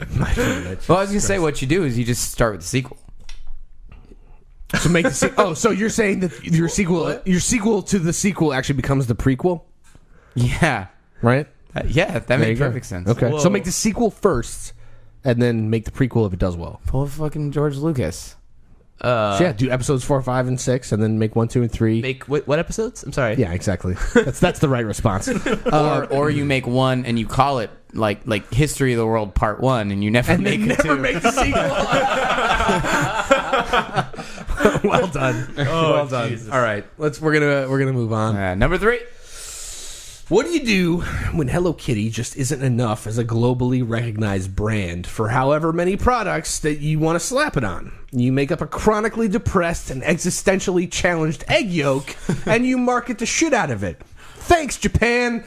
Well, I was gonna say what you do is you just start with the sequel. So make the so you're saying that your sequel to the sequel actually becomes the prequel, Yeah. right? Yeah, that There makes you go. perfect sense. Okay, Whoa. so make the sequel first, and then make the prequel if it does well. Pull a fucking George Lucas. So yeah, do episodes 4, 5, and 6, and then make 1, 2, and 3. Make what episodes? I'm sorry. Yeah, exactly. That's the right response. Or you make one and you call it like History of the World Part 1, and you never make it never two. make the sequel. Well done. Well done. Jesus. All right, we're gonna move on. Number 3. What do you do when Hello Kitty just isn't enough as a globally recognized brand for however many products that you want to slap it on? You make up a chronically depressed and existentially challenged egg yolk, and you market the shit out of it. Thanks, Japan.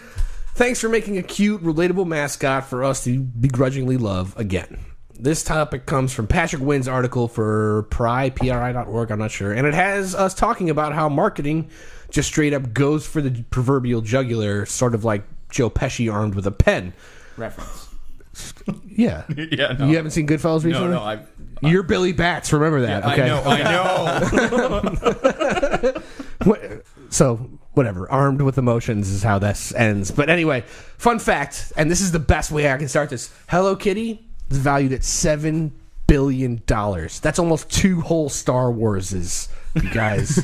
Thanks for making a cute, relatable mascot for us to begrudgingly love again. This topic comes from Patrick Wynn's article for pri.org, I'm not sure, and it has us talking about how marketing just straight up goes for the proverbial jugular, sort of like Joe Pesci armed with a pen. Reference. Yeah. Yeah, no. You haven't seen Goodfellas recently? No, You're Billy Bats, remember that. Okay. I know. So, whatever. Armed with emotions is how this ends. But anyway, fun fact, and this is the best way I can start this. Hello Kitty is valued at $7 billion. That's almost 2 whole Star Warses, you guys.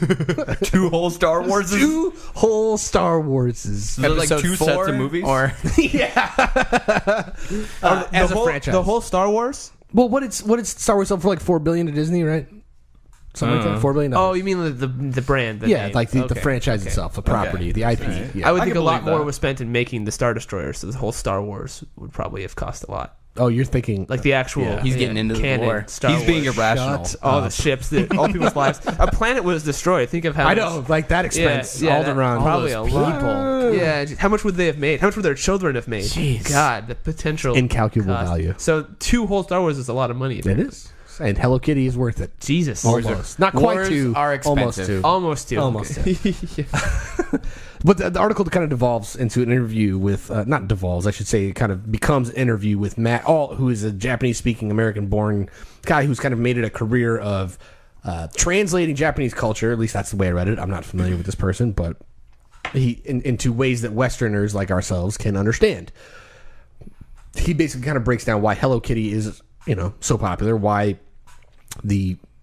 2 whole Star Wars. 2 whole Star Warses. Is it like Episode 2 sets 4, of movies? or As a franchise. The whole Star Wars? Well, what did Star Wars sell for, like $4 billion to Disney, right? Something like that. $4 billion. Oh, you mean the brand? The yeah, name. like the Okay. franchise Okay. itself, the property, the IP. Right. Yeah. I would I think can a lot believe more that. was spent in making the Star Destroyer, so the whole Star Wars would probably have cost a lot. Oh, you're thinking Like the actual. Yeah. He's getting into the canon lore. Star He's being Wars. irrational. Shut All up. the ships, all people's lives. A planet was destroyed. Think of how I much- know, like that expense. Yeah, Alderaan. probably a those lot. people. Yeah, how much would they have made? How much would their children have made? Jeez. God, the potential Incalculable cost. value. So 2 whole Star Wars is a lot of money. It is. And Hello Kitty is worth it. Jesus, Almost. Not quite Wars 2. are Almost expensive. 2. almost 2. Almost Okay. But the article kind of devolves into an interview with, not devolves, I should say, it kind of becomes an interview with Matt Alt, who is a Japanese-speaking, American-born guy who's kind of made it a career of translating Japanese culture. At least that's the way I read it. I'm not familiar with this person, but into ways that Westerners like ourselves can understand. He basically kind of breaks down why Hello Kitty is, so popular, why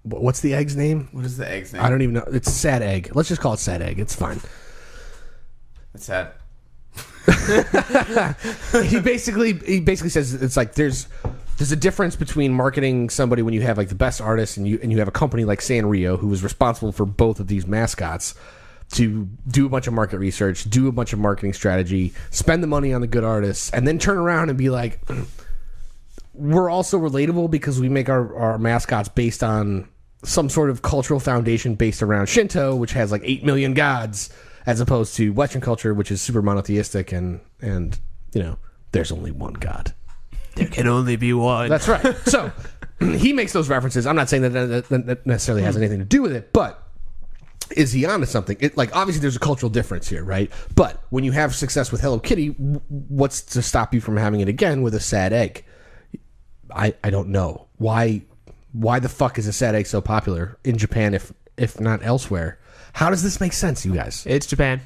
what's the egg's name? What is the egg's name? I don't even know. It's Sad Egg. Let's just call it Sad Egg. It's fine. What's that? he basically says it's like there's a difference between marketing somebody when you have like the best artists and you have a company like Sanrio who is responsible for both of these mascots to do a bunch of market research, do a bunch of marketing strategy, spend the money on the good artists, and then turn around and be like, we're also relatable because we make our mascots based on some sort of cultural foundation based around Shinto, which has like 8 million gods, as opposed to Western culture, which is super monotheistic and there's only one god. There can only be one. That's right. So he makes those references. I'm not saying that necessarily has anything to do with it, but is he onto something? Obviously there's a cultural difference here, right? But when you have success with Hello Kitty, what's to stop you from having it again with a Sad Egg? I don't know. Why the fuck is a Sad Egg so popular in Japan if not elsewhere? How does this make sense, you guys? It's Japan.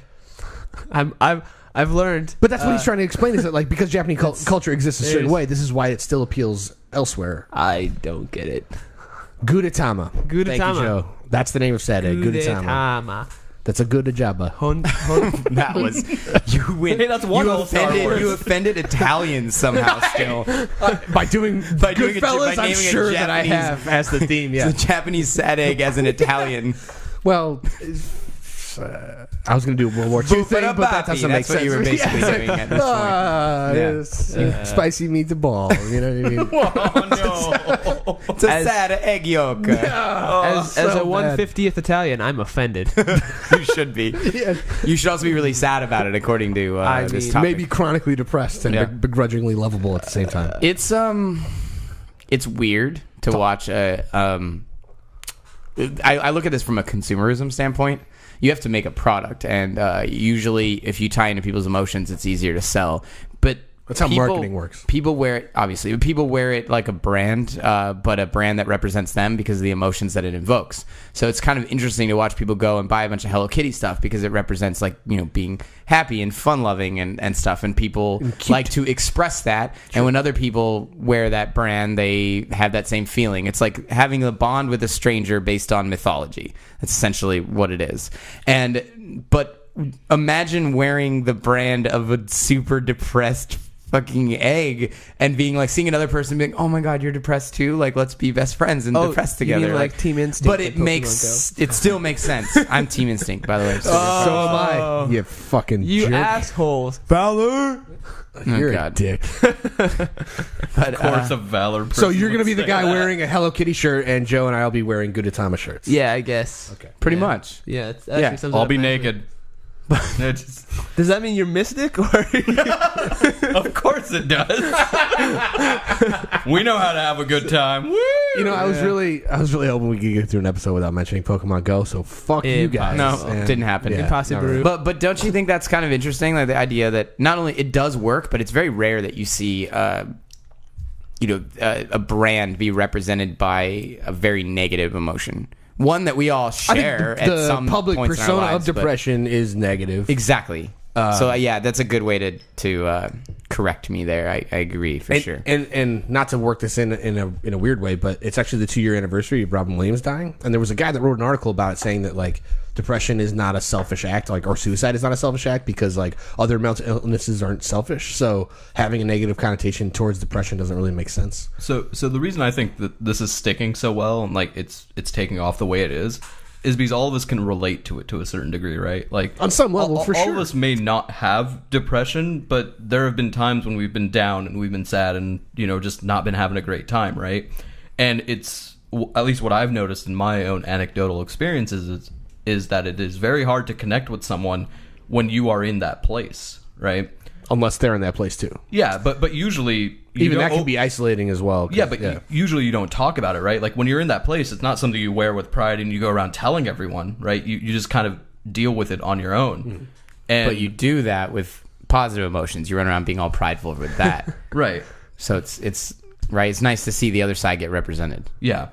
I've learned. But that's what he's trying to explain, is that like because Japanese culture exists a certain there's- way, this is why it still appeals elsewhere. I don't get it. Gudetama. Thank you, Gudetama. Joe. That's the name of Sad Egg. Gudetama. Gudetama. That's a good jabba. That was you win. Hey, that's one you whole Star offended, Wars. you offended Italians somehow still. By doing doing Goodfellas, by I'm naming a sure that I Japanese- have as the theme. Yeah. The Japanese Sad Egg as an Italian. Well, I was going to do a World War II thing, but that doesn't make That's what sense. you were basically doing at this point. Yes. Spicy meatball. You know what I mean? Oh, no. It's a As- sad egg yolk. As so a bad. 150th Italian, I'm offended. You should be. Yeah. You should also be really sad about it, according to this topic. Maybe chronically depressed and Yeah. begrudgingly lovable at the same time. It's weird to watch. I look at this from a consumerism standpoint. You have to make a product, and usually, if you tie into people's emotions, it's easier to sell. But That's how marketing works. People wear it, obviously, but people wear it like a brand, but a brand that represents them because of the emotions that it invokes. So it's kind of interesting to watch people go and buy a bunch of Hello Kitty stuff because it represents, like, being happy and fun-loving and stuff, and people like to express that. And when other people wear that brand, they have that same feeling. It's like having a bond with a stranger based on mythology. That's essentially what it is. But imagine wearing the brand of a super depressed fucking egg and being like, seeing another person being, oh my god, you're depressed too, like, let's be best friends and depressed you together. mean like Team Instinct but in it Pokemon it still makes sense. I'm Team Instinct, by the way. So So am I. You fucking You jerk. assholes. Valor. You're a God. dick. but, Course of Valor. So you're going going to be the guy wearing a Hello Kitty shirt, and Joe and I will be wearing Gudetama shirts. Yeah, I guess. Okay. pretty Yeah. much. Yeah, it's Yeah, actually sums it I'll up be nicely. naked. It's- Does that mean you're Mystic or? of course it does. We know how to have a good time. Woo! I was really hoping we could get through an episode without mentioning Pokemon Go. So fuck you guys. No, And- didn't happen. Impossible. not really. But don't you think that's kind of interesting? Like the idea that not only it does work, but it's very rare that you see a brand be represented by a very negative emotion. One that we all I think share the at some public points in our persona lives, of but- depression is negative. Exactly. So yeah, that's a good way to correct me there. I agree for sure. And not to work this in a weird way, but it's actually the 2-year anniversary of Robin Williams dying, and there was a guy that wrote an article about it saying that like depression is not a selfish act, like, or suicide is not a selfish act because like other mental illnesses aren't selfish. So having a negative connotation towards depression doesn't really make sense. So the reason I think that this is sticking so well and like it's taking off the way it is because all of us can relate to it to a certain degree, right? Like on some level, for sure. All of us may not have depression, but there have been times when we've been down and we've been sad and just not been having a great time, right? And it's at least what I've noticed in my own anecdotal experiences is that it is very hard to connect with someone when you are in that place, right? Unless they're in that place too. Yeah, but usually even that can be isolating as well. Yeah, but usually you don't talk about it, right? Like when you're in that place, it's not something you wear with pride and you go around telling everyone, right? You just kind of deal with it on your own. But you do that with positive emotions. You run around being all prideful with that. Right. So it's right. It's nice to see the other side get represented. Yeah.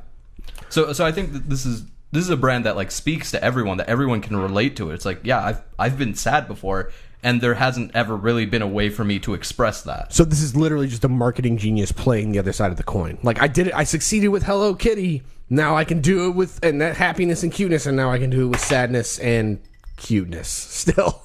So I think that this is a brand that like speaks to everyone, that everyone can relate to it. It's like, yeah, I've been sad before, and there hasn't ever really been a way for me to express that. So this is literally just a marketing genius playing the other side of the coin. Like I did it, I succeeded with Hello Kitty. Now I can do it with and that happiness and cuteness, and now I can do it with sadness and cuteness. Still.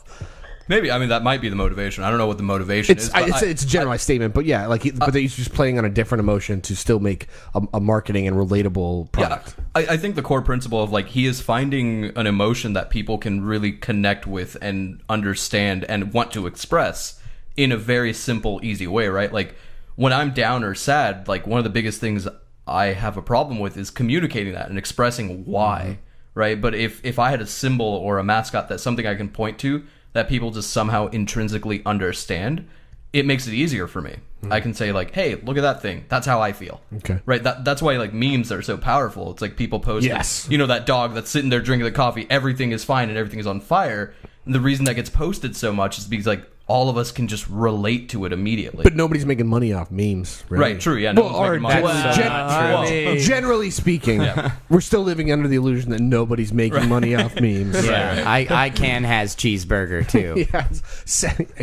Maybe, I mean, that might be the motivation. I don't know what the motivation is. It's a generalized statement, but yeah, like, but he's just playing on a different emotion to still make a marketing and relatable product. Yeah, I think the core principle of like he is finding an emotion that people can really connect with and understand and want to express in a very simple, easy way, right? Like when I'm down or sad, like one of the biggest things I have a problem with is communicating that and expressing why, right? But if I had a symbol or a mascot that's something I can point to that people just somehow intrinsically understand, it makes it easier for me. I can say like, hey, look at that thing. That's how I feel. Okay. Right? That's why like memes are so powerful. It's like people post, yes, that dog that's sitting there drinking the coffee, everything is fine and everything is on fire. And the reason that gets posted so much is because like all of us can just relate to it immediately. But nobody's making money off memes, really. Right, true, yeah. No one's making money. Generally speaking, we're still living under the illusion that nobody's making money off memes. Yeah, I can has cheeseburger too.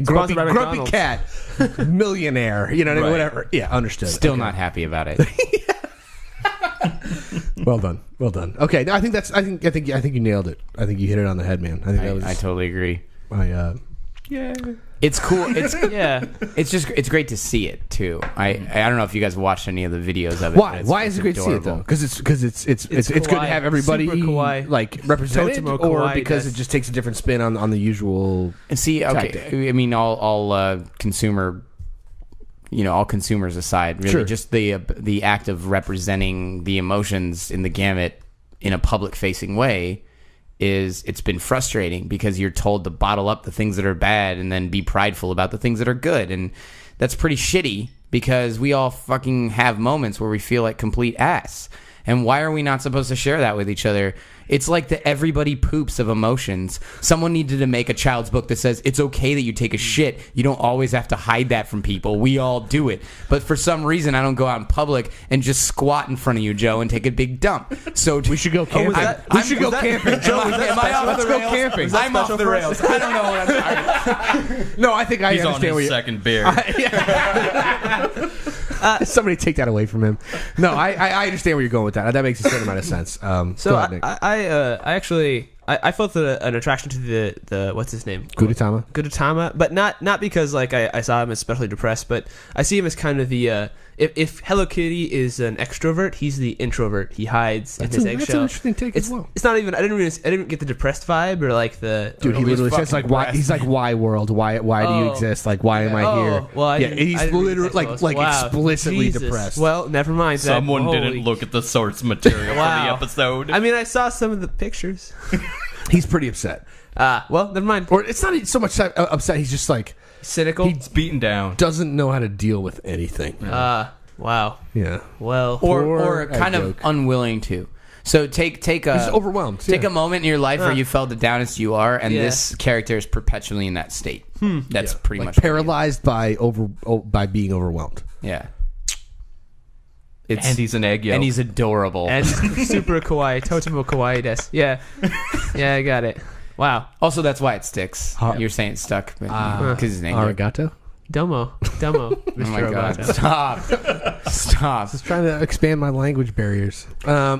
Grumpy cat, millionaire, what I mean? Whatever. Yeah, understood. Still not happy about it. Well done. Okay, no, I think you nailed it. I think you hit it on the head, man. I totally agree. Yeah. It's cool. It's great to see it too. I don't know if you guys watched any of the videos of it. Why is it great to see it though? Because it's good to have everybody like represented, or because it just takes a different spin on the usual. And see, okay, tactic. I mean, all consumers aside, really, sure, just the act of representing the emotions in the gamut in a public facing way. It's been frustrating because you're told to bottle up the things that are bad and then be prideful about the things that are good. And that's pretty shitty because we all fucking have moments where we feel like complete ass. And why are we not supposed to share that with each other? It's like the everybody poops of emotions. Someone needed to make a child's book that says it's okay that you take a shit. You don't always have to hide that from people. We all do it. But for some reason, I don't go out in public and just squat in front of you, Joe, and take a big dump. So we should go camping. We should go camping. Joe, let's go camping. I'm off the rails. I don't know what I'm talking about. No, I think I He's understand on his second beer. Somebody take that away from him. No, I understand where you're going with that. That makes a certain amount of sense. So I felt an attraction to the what's his name? Gudetama, but not because like I saw him as especially depressed, but I see him as kind of the if Hello Kitty is an extrovert, he's the introvert. He hides in his eggshell. That's an interesting take as well. It's not even. I didn't get the depressed vibe or like the. Dude, he literally says like why. He's like, why world? Why do you exist? Like why am I here? Well, he's literally like explicitly depressed. Well, never mind. Someone didn't look at the source material for the episode. I mean, I saw some of the pictures. He's pretty upset. Well, never mind. Or it's not so much upset. He's just like cynical. He's beaten down. Doesn't know how to deal with anything. Wow. Yeah. Well, or kind of unwilling to. So take he's overwhelmed. Take a moment in your life where you felt the downest you are, and this character is perpetually in that state. That's pretty much paralyzed by being overwhelmed. Yeah. And he's an egg yolk. And he's adorable. And super kawaii. Totemo kawaii desu. Yeah. Yeah, I got it. Wow. Also, that's why it sticks. You're saying it stuck because his name. Arigato? Domo. Demo. Oh my god! Stop! Just trying to expand my language barriers.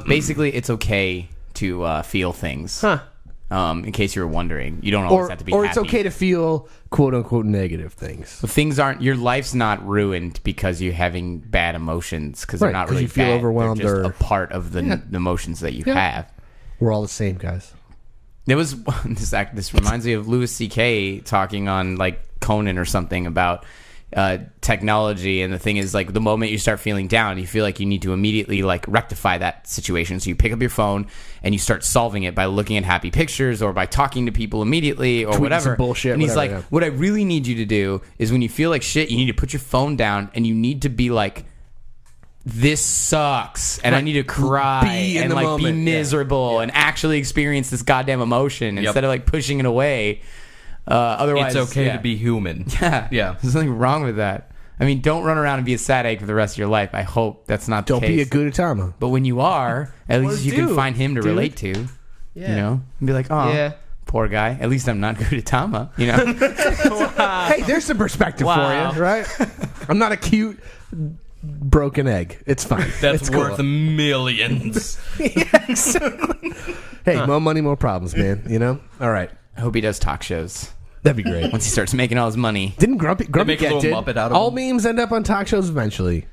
Basically, it's okay to feel things. Huh. In case you were wondering, you don't always have to be. Or happy. it's okay to feel quote unquote negative things. But things aren't. Your life's not ruined because you're having bad emotions because they're Right, not 'cause really you feel bad. overwhelmed They're just or- a part of the emotions that you Yeah. have. We're all the same, guys. There was this reminds me of Louis C.K. talking on like Conan or something about technology, and the thing is like the moment you start feeling down, you feel like you need to immediately like rectify that situation. So you pick up your phone and you start solving it by looking at happy pictures or by talking to people immediately or Tweeting whatever. some bullshit, and he's whatever, like, yeah. what I really need you to do is when you feel like shit, you need to put your phone down and you need to be like, this sucks and I need to cry Be in and the like moment. be miserable and actually experience this goddamn emotion instead of like pushing it away. Otherwise, It's okay to be human. Yeah. Yeah. There's nothing wrong with that. I mean, don't run around and be a sad egg for the rest of your life. I hope that's not the Don't case. be a Gudetama. But when you are, at least you can do, find him to dude. relate to. Yeah. You know? And be like, oh, Yeah. poor guy. At least I'm not Gudetama. You know? Hey, there's some perspective Wow. for you, right? I'm not a cute broken egg. It's fine. That's It's cool. worth millions. Hey, more money, more problems, man. You know? All right. I hope he does talk shows. That'd be great. Once he starts making all his money. Didn't Grumpy make a Cat little did. Muppet out of All him. memes end up on talk shows eventually.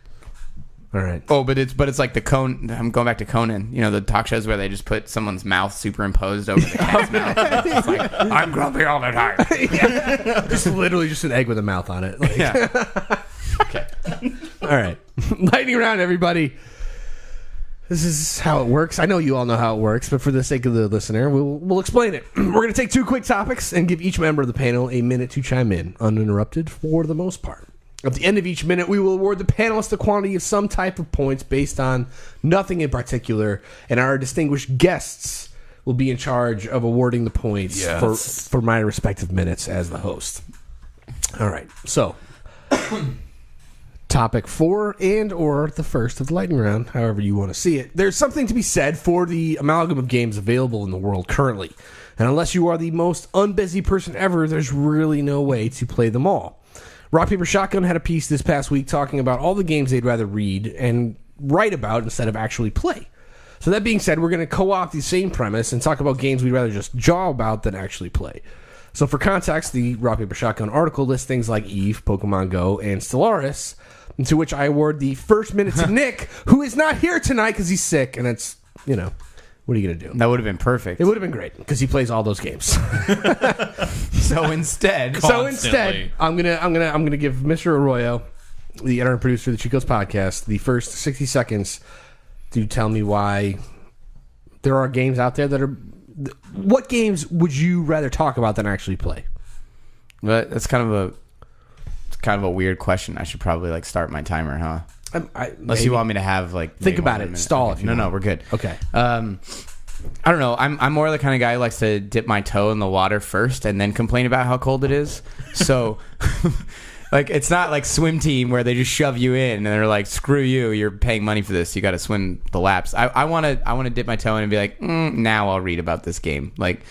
All right. Oh, but it's like the Conan. I'm going back to Conan. You know, the talk shows where they just put someone's mouth superimposed over the cat's mouth. It's like, I'm grumpy all the time. Just literally just an egg with a mouth on it. Like, Yeah. Okay. all right. Lightning round, everybody. This is how it works. I know you all know how it works, but for the sake of the listener, we'll explain it. We're going to take two quick topics and give each member of the panel a minute to chime in, uninterrupted for the most part. At the end of each minute, we will award the panelists the quantity of some type of points based on nothing in particular, and our distinguished guests will be in charge of awarding the points for my respective minutes as the host. All right. So, topic 4 and or the first of the lightning round, however you want to see it. There's something to be said for the amalgam of games available in the world currently. And unless you are the most unbusy person ever, there's really no way to play them all. Rock, Paper, Shotgun had a piece this past week talking about all the games they'd rather read and write about instead of actually play. So that being said, we're going to co-opt the same premise and talk about games we'd rather just jaw about than actually play. So for context, the Rock, Paper, Shotgun article lists things like Eve, Pokemon Go, and Stellaris, to which I award the first minute to Nick, who is not here tonight because he's sick, and it's, you know, what are you going to do? That would have been perfect. It would have been great because he plays all those games. So instead, I'm gonna give Mr. Arroyo, the editor and producer of the Chico's podcast, the first 60 seconds to tell me why there are games out there that are. What games would you rather talk about than actually play? but that's kind of a weird question. I should probably like start my timer, huh? Unless you want me to have like Think maybe about 1 it. minute. Stall if you No, want. we're good. Okay. I don't know. I'm more the kind of guy who likes to dip my toe in the water first and then complain about how cold it is. So, like, it's not like swim team where they just shove you in and they're like, "Screw you! You're paying money for this. You got to swim the laps." I want to dip my toe in and be like, "Now I'll read about this game." Like,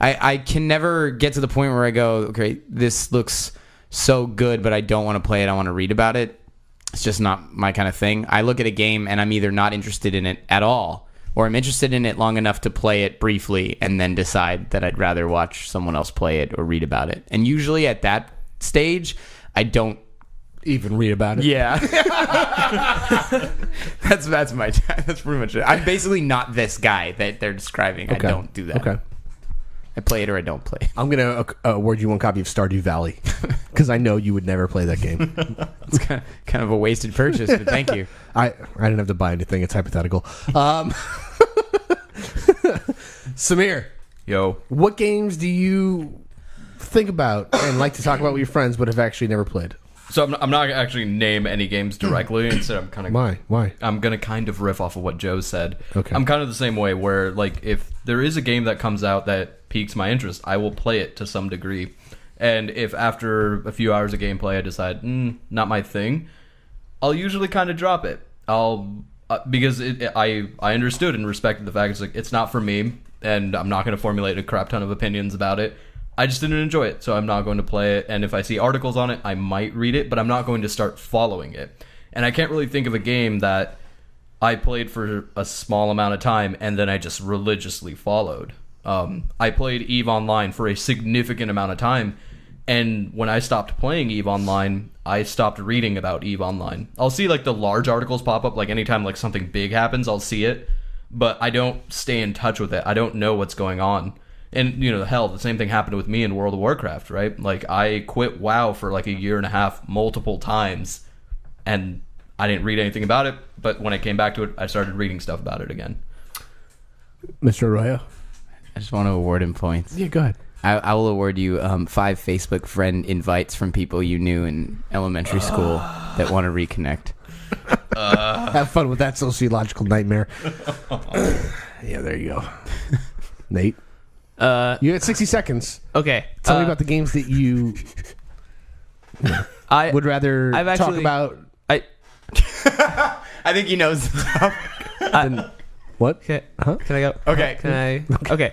I can never get to the point where I go, "Okay, this looks so good, but I don't want to play it. I want to read about it." It's just not my kind of thing. I look at a game and I'm either not interested in it at all, or I'm interested in it long enough to play it briefly and then decide that I'd rather watch someone else play it or read about it. And usually at that stage, I don't Even read about it. Yeah. That's pretty much it. I'm basically not this guy that they're describing. Okay. I don't do that. Okay. I play it or I don't play it. I'm gonna award you one copy of Stardew Valley because I know you would never play that game. It's kind of a wasted purchase, but thank you. I didn't have to buy anything. It's hypothetical. Samir, Yo. what games do you think about and like to talk about with your friends but have actually never played? So I'm not actually name any games directly. Instead, I'm kind of Why? I'm gonna kind of riff off of what Joe said. Okay. I'm kind of the same way where like if there is a game that comes out that piques my interest, I will play it to some degree. And if after a few hours of gameplay I decide not my thing, I'll usually kind of drop it. I'll because I understood and respected the fact it's like it's not for me, and I'm not gonna formulate a crap ton of opinions about it. I just didn't enjoy it, so I'm not going to play it. And if I see articles on it, I might read it, but I'm not going to start following it. And I can't really think of a game that I played for a small amount of time and then I just religiously followed. I played EVE Online for a significant amount of time, and when I stopped playing EVE Online, I stopped reading about EVE Online. I'll see like the large articles pop up, like anytime like something big happens, I'll see it, but I don't stay in touch with it. I don't know what's going on. And, you know, hell, the same thing happened with me in World of Warcraft, right? Like, I quit WoW for like a year and a half multiple times, and I didn't read anything about it, but when I came back to it, I started reading stuff about it again. Mr. Arroyo? I just want to award him points. Yeah, go ahead. I will award you 5 Facebook friend invites from people you knew in elementary school that want to reconnect. Have fun with that sociological nightmare. Yeah, there you go. Nate? You had 60 seconds. Okay. Tell me about the games that you would rather talk about. I think he knows the topic. What? Okay. Huh? Can I go? Okay. Can I? Okay.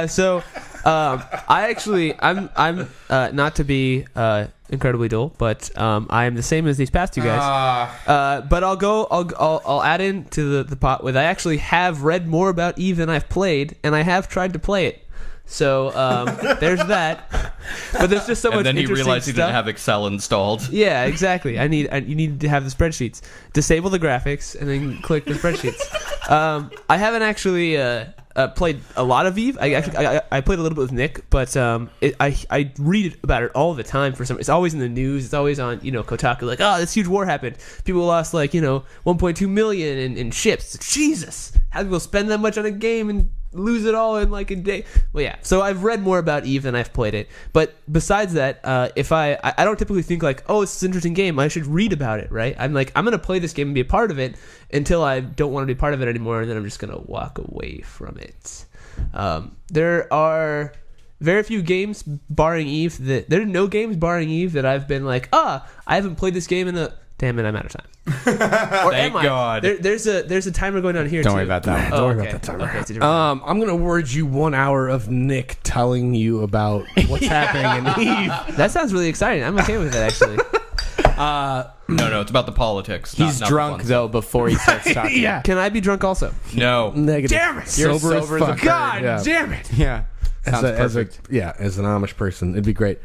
So, I'm not to be incredibly dull, but I am the same as these past two guys. But I'll add into the pot with I actually have read more about EVE than I've played, and I have tried to play it. So there's that. But there's just so much. And then he interesting realized he stuff. didn't have Excel installed. Yeah, exactly. You need to have the spreadsheets. Disable the graphics and then click the spreadsheets. I haven't actually played a lot of EVE. I played a little bit with Nick, but I read about it all the time. It's always in the news. It's always on Kotaku. Like, oh, this huge war happened. People lost 1.2 million in ships. Jesus, how do people spend that much on a game and lose it all in like a day? Well, yeah. So I've read more about EVE than I've played it. But besides that, if I don't typically think like, oh, it's an interesting game, I should read about it, right? I'm like, I'm gonna play this game and be a part of it until I don't want to be part of it anymore, and then I'm just gonna walk away from it. There are very few games barring EVE there are no games barring EVE that I've been like, I haven't played this game in a. Damn it, I'm out of time. Or Thank God. There's a timer going on here. Don't too. worry about that. Don't worry about that timer. Okay, it's a different I'm going to award you 1 hour of Nick telling you about what's happening in EVE. That sounds really exciting. I'm okay with that, actually. No, it's about the politics. He's not drunk, though, before he starts talking. Yeah. Can I be drunk also? No. Negative. Damn it! You're Sober sober as as a fuck. bird. God Yeah. damn it! Yeah. Sounds As perfect. an Amish person, it'd be great.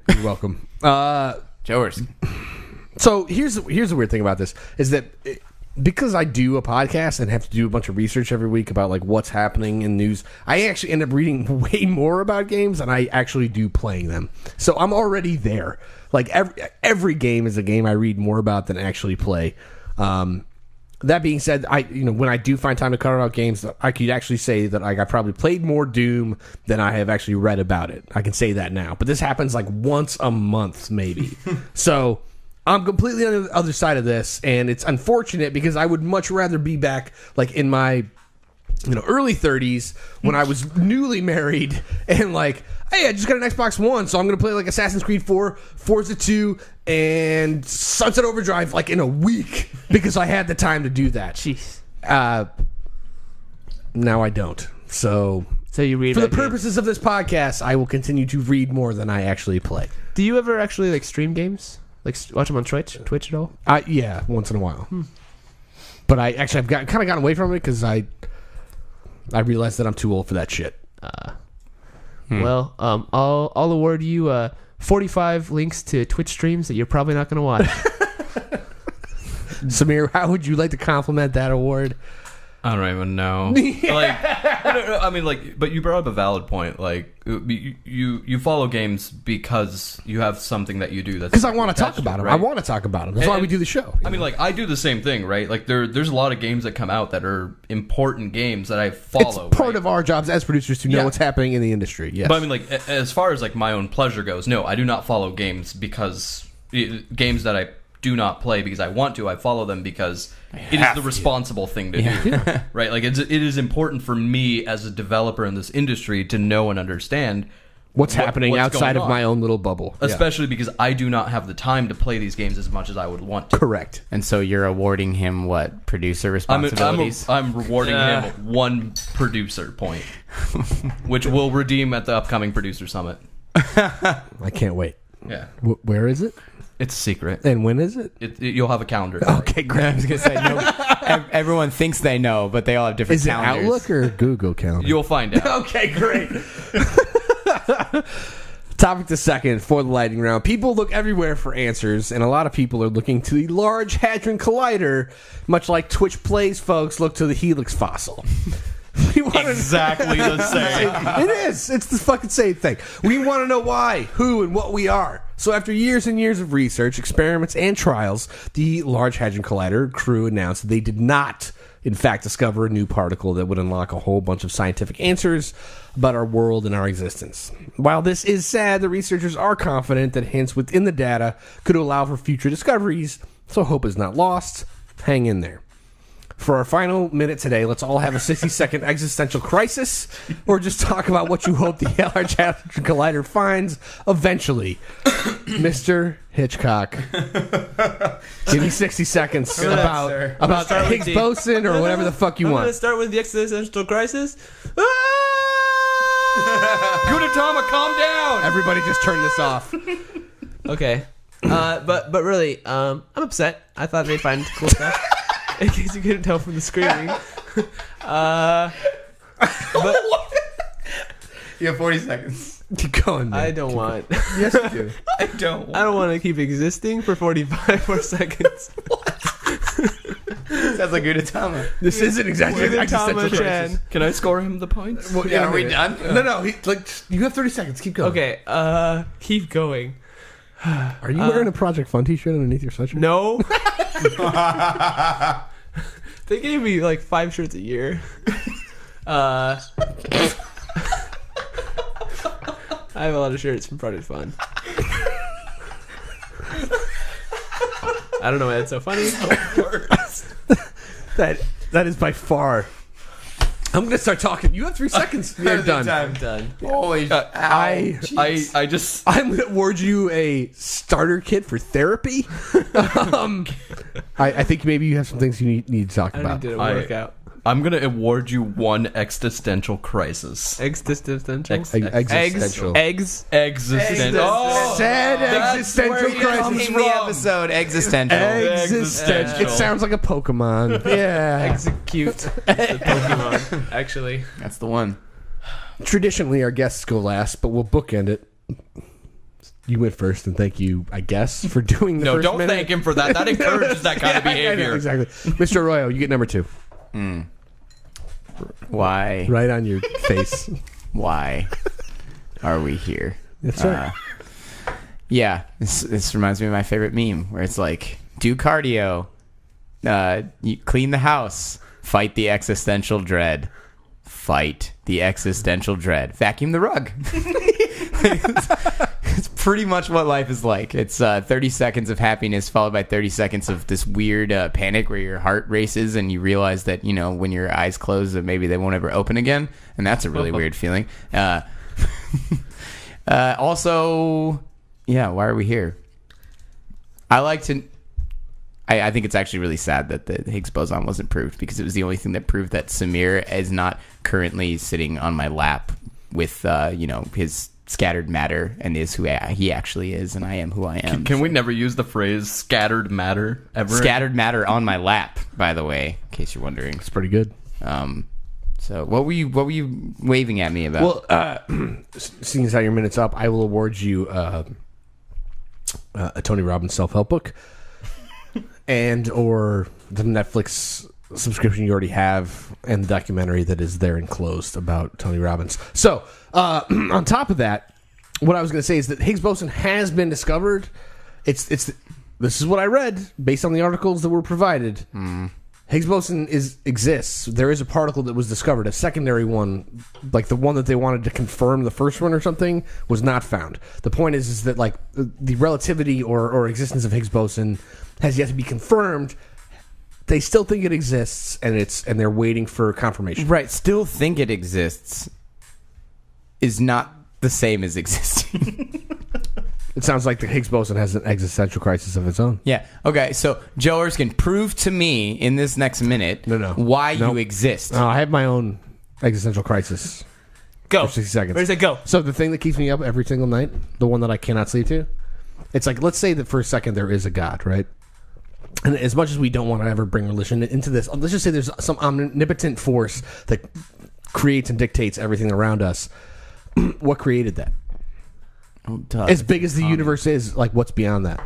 You're welcome. Joers. So here's the weird thing about this is that because I do a podcast and have to do a bunch of research every week about like what's happening in news, I actually end up reading way more about games than I actually do playing them. So I'm already there. Like every game is a game I read more about than actually play. That being said, when I do find time to cover out games, I could actually say that I probably played more Doom than I have actually read about it. I can say that now. But this happens like once a month, maybe. So I'm completely on the other side of this, and it's unfortunate because I would much rather be back like in my early 30s when I was newly married and like, hey, I just got an Xbox One, so I'm going to play like Assassin's Creed 4, Forza 2, and Sunset Overdrive like in a week because I had the time to do that. Jeez. Now I don't. So you read for the about games. purposes of this podcast, I will continue to read more than I actually play. Do you ever actually like stream games? Like watch them on Twitch at all? Yeah, once in a while. But I've kind of gotten away from it because I realized that I'm too old for that shit. Well, I'll award you 45 links to Twitch streams that you're probably not going to watch. Samir, how would you like to compliment that award? I don't even know. But you brought up a valid point. Like, you follow games because you have something that you do that's because I want to talk about them. right? I want to talk about them. That's why we do the show. I mean, like, I do the same thing, right? Like, there's a lot of games that come out that are important games that I follow. It's part right? of our jobs as producers to know what's happening in the industry. Yes. But I mean, like, as far as like my own pleasure goes, no, I do not follow games because games that I do not play because I want to. I follow them because it is the responsible thing to do, right? Like it is important for me as a developer in this industry to know and understand what's happening what's outside going of on. my own little bubble. Yeah. Especially because I do not have the time to play these games as much as I would want to. Correct. And so you're awarding him what? Producer responsibilities? I'm rewarding him 1 producer point, which we'll redeem at the upcoming producer summit. I can't wait. Yeah, Where is it? it's a secret. And when is it? You'll have a calendar. Okay, great. I was going to say, no, everyone thinks they know, but they all have different Is it calendars. Outlook or Google Calendar? You'll find out. Okay, great. Topic to second for the lightning round. People look everywhere for answers, and a lot of people are looking to the Large Hadron Collider, much like Twitch Plays folks look to the Helix fossil. We wanna Exactly the same. It is. It's the fucking same thing. We want to know why, who, and what we are. So after years and years of research, experiments, and trials, the Large Hadron Collider crew announced they did not, in fact, discover a new particle that would unlock a whole bunch of scientific answers about our world and our existence. While this is sad, the researchers are confident that hints within the data could allow for future discoveries, so hope is not lost. Hang in there. For our final minute today, let's all have a 60-second existential crisis, or just talk about what you hope the Large Hadron Collider finds eventually. Mr. Hitchcock, give me 60 seconds about Higgs boson or whatever the fuck you I'm want. going to start with the existential crisis. Gudetama, calm down. Everybody just turn this off. Okay. But really, I'm upset. I thought they'd find cool stuff. In case you couldn't tell from the screaming. But You have 40 seconds. Keep going, man. I don't want. Yes, you do. I don't. I don't want to keep existing for 45 more seconds. Sounds like Gudetama. This isn't exactly an existential Gudetama crisis. Chan. Can I score him the points? Well, Yeah, in a are we minute. done? No. You have 30 seconds. Keep going. Okay, keep going. Are you wearing a Project Fun t-shirt underneath your sweatshirt? No. They gave me like 5 shirts a year. I have a lot of shirts from Project Fun. I don't know why that's so funny. That is by far. I'm gonna start talking. You have 3 seconds. You're done. I'm done. Holy I I'm gonna award you a starter kit for therapy. I think maybe you have some things you need to talk I about. did a workout. I'm gonna award you 1 existential crisis. Existential. Existential. Eggs. Existential. Oh, Sad That's existential where you crisis. name the episode Existential. Existential. It sounds like a Pokemon. Yeah. Execute the Pokemon. Actually, That's the one. Traditionally, our guests go last, but we'll bookend it. You went first, and thank you, I guess, for doing the No, first don't minute. thank him for that. That encourages that kind of I know, behavior. exactly. Mr. Arroyo, you get number 2. Why? Right on your face. Why are we here? That's right. Yeah, this reminds me of my favorite meme where it's like, do cardio, you clean the house, fight the existential dread, fight the existential dread, vacuum the rug. It's pretty much what life is like. It's 30 seconds of happiness followed by 30 seconds of this weird panic where your heart races and you realize that, you know, when your eyes close that maybe they won't ever open again. And that's a really weird feeling. Also, yeah, why are we here? I think it's actually really sad that the Higgs boson wasn't proved because it was the only thing that proved that Samir is not currently sitting on my lap with, his scattered matter and is who he actually is, and I am who I am. Can we never use the phrase scattered matter ever? Scattered matter on my lap, by the way, in case you're wondering. It's pretty good. So what were you waving at me about? Well, seeing as how your minute's up, I will award you a Tony Robbins self-help book and or the Netflix subscription you already have and the documentary that is there enclosed about Tony Robbins. So, on top of that, what I was going to say is that Higgs boson has been discovered. This is what I read based on the articles that were provided. Higgs boson exists. There is a particle that was discovered. A secondary one, like the one that they wanted to confirm the first one or something, was not found. The point is that like the relativity or existence of Higgs boson has yet to be confirmed. They still think it exists, and they're waiting for confirmation. Right, still think it exists is not the same as existing. It sounds like the Higgs boson has an existential crisis of its own. Yeah. Okay. So Joe Erskine, prove to me in this next minute why you exist. I have my own existential crisis. Go. For 60 seconds. Where's it go? So the thing that keeps me up every single night, the one that I cannot sleep to, it's like, let's say that for a second there is a God, right? And as much as we don't want to ever bring religion into this, let's just say there's some omnipotent force that creates and dictates everything around us. What created that? As big as the universe is, like, what's beyond that?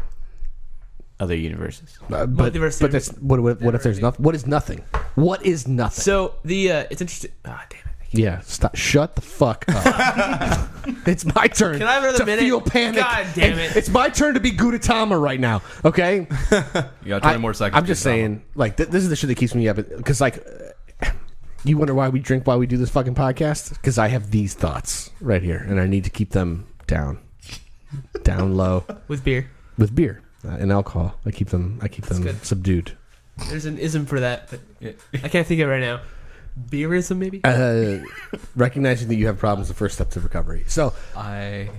Other universes. But that's what if there's nothing? What is nothing? What is nothing? So it's interesting. Ah, damn it. Yeah, stop. Shut the fuck up. It's my turn. Can I have another to minute? feel panic. God damn it. It's my turn to be Gudetama right now. Okay. You got 20 more seconds. I'm just saying, like, this is the shit that keeps me up. Because, like, you wonder why we drink while we do this fucking podcast? Because I have these thoughts right here, and I need to keep them down low With beer. and alcohol. I keep them good. subdued. There's an ism for that, but I can't think of it right now. Beerism, maybe? Recognizing that you have problems, the first step to recovery. So I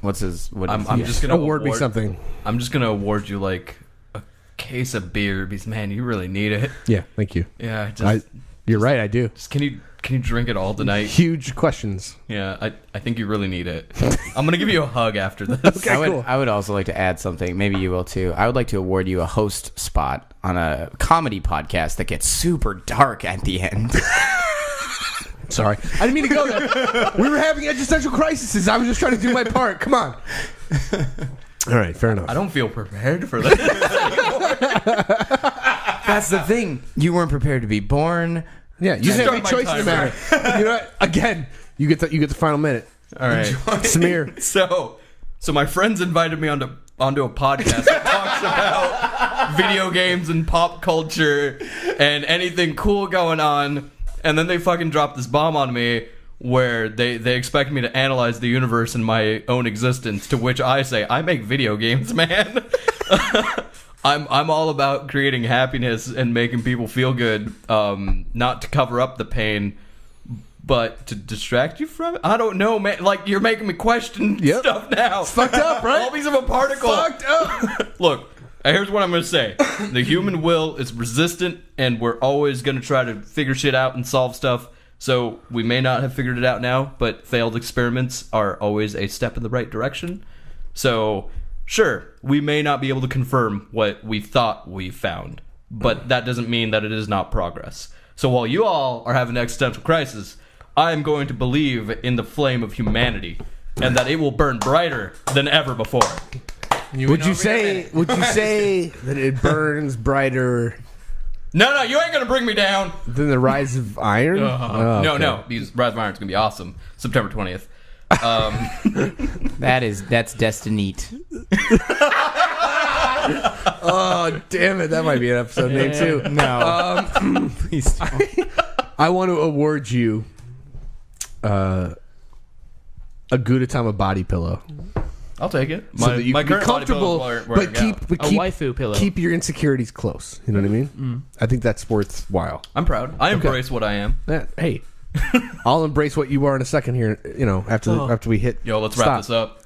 What's his? What I'm just gonna award me something. I'm just gonna award you like a case of beer because man, you really need it. Yeah, thank you. Yeah, just You're right, I do. can you drink it all tonight? Huge questions. Yeah, I think you really need it. I'm gonna give you a hug after this. Okay, cool. I would also like to add something. Maybe you will too. I would like to award you a host spot on a comedy podcast that gets super dark at the end. Sorry. I didn't mean to go there. We were having existential crises. I was just trying to do my part. Come on. All right, fair enough. I don't feel prepared for this. That's the thing. You weren't prepared to be born. Yeah, you didn't have any Start my choice in the timer. matter. You know what? Again, you get the final minute. All right, Samir. So my friends invited me onto a podcast that talks about video games and pop culture and anything cool going on, and then they fucking dropped this bomb on me where they expect me to analyze the universe and my own existence, to which I say, I make video games, man. I'm all about creating happiness and making people feel good, not to cover up the pain, but to distract you from it. I don't know, man. Like, you're making me question stuff now. It's fucked up, right? All these of a particle. Fucked up. Look, here's what I'm going to say. The human will is resistant, and we're always going to try to figure shit out and solve stuff. So we may not have figured it out now, but failed experiments are always a step in the right direction. So, sure, we may not be able to confirm what we thought we found, but that doesn't mean that it is not progress. So while you all are having an existential crisis, I am going to believe in the flame of humanity, and that it will burn brighter than ever before. Would you say that it burns brighter No, you ain't gonna bring me down. than the rise of iron? Oh, okay. No, because Rise of Iron's gonna be awesome. September 20th. That's destiny. Oh, damn it. That might be an episode name, too. No. Please don't. I want to award you a Gudetama body pillow. I'll take it. So that you my can be current body comfortable, pillow's but wearing out. keep A waifu pillow. Keep your insecurities close. You know what I mean? I think that's worthwhile. I'm proud. I embrace what I am. Hey, I'll embrace what you are in a second here. You know, after we hit. Yo, let's wrap this up.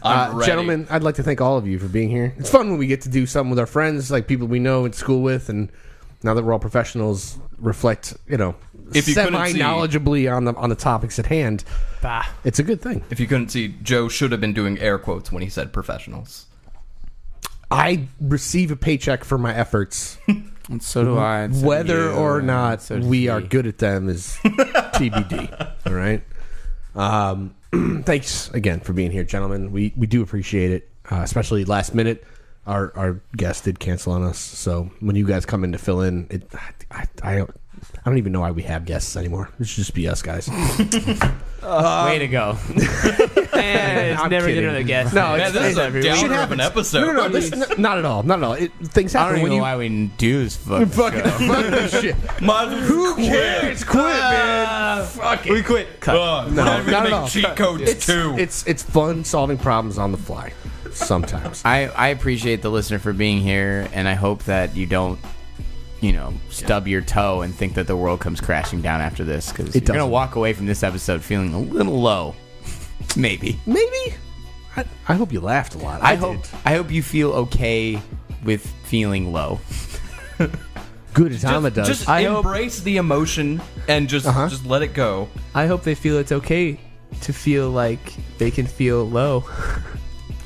I'm ready. Gentlemen, I'd like to thank all of you for being here. It's fun when we get to do something with our friends, like people we know in school with, and now that we're all professionals, reflect, If you couldn't see- semi-knowledgeably on the topics at hand. Bah. It's a good thing. If you couldn't see, Joe should have been doing air quotes when he said professionals. I receive a paycheck for my efforts. And so do I. and so do Whether you, or and not so does we he. are good at them is TBD. All right. Thanks again for being here, gentlemen. We do appreciate it, especially last minute. Our guest did cancel on us, so when you guys come in to fill in, I don't even know why we have guests anymore. It should just be us guys. Way to go. And it's I'm never kidding. another guest. No, Man, this is a shit downer of happens. an episode. No, not at all. Not at all. Things I happen don't when even know you why we do this fucking fuck show. this shit. Who cares? Quit, man. Fuck it. We quit. Cut. No, we're not even not at make all. cheat codes too. It's fun solving problems on the fly. Sometimes. I appreciate the listener for being here, and I hope that you don't stub your toe and think that the world comes crashing down after this, because you're going to doesn't. walk away from this episode feeling a little low. Maybe. I hope you laughed a lot. I hope you feel okay with feeling low. Gudetama does. Just I hope- embrace the emotion and just let it go. I hope they feel it's okay to feel like they can feel low.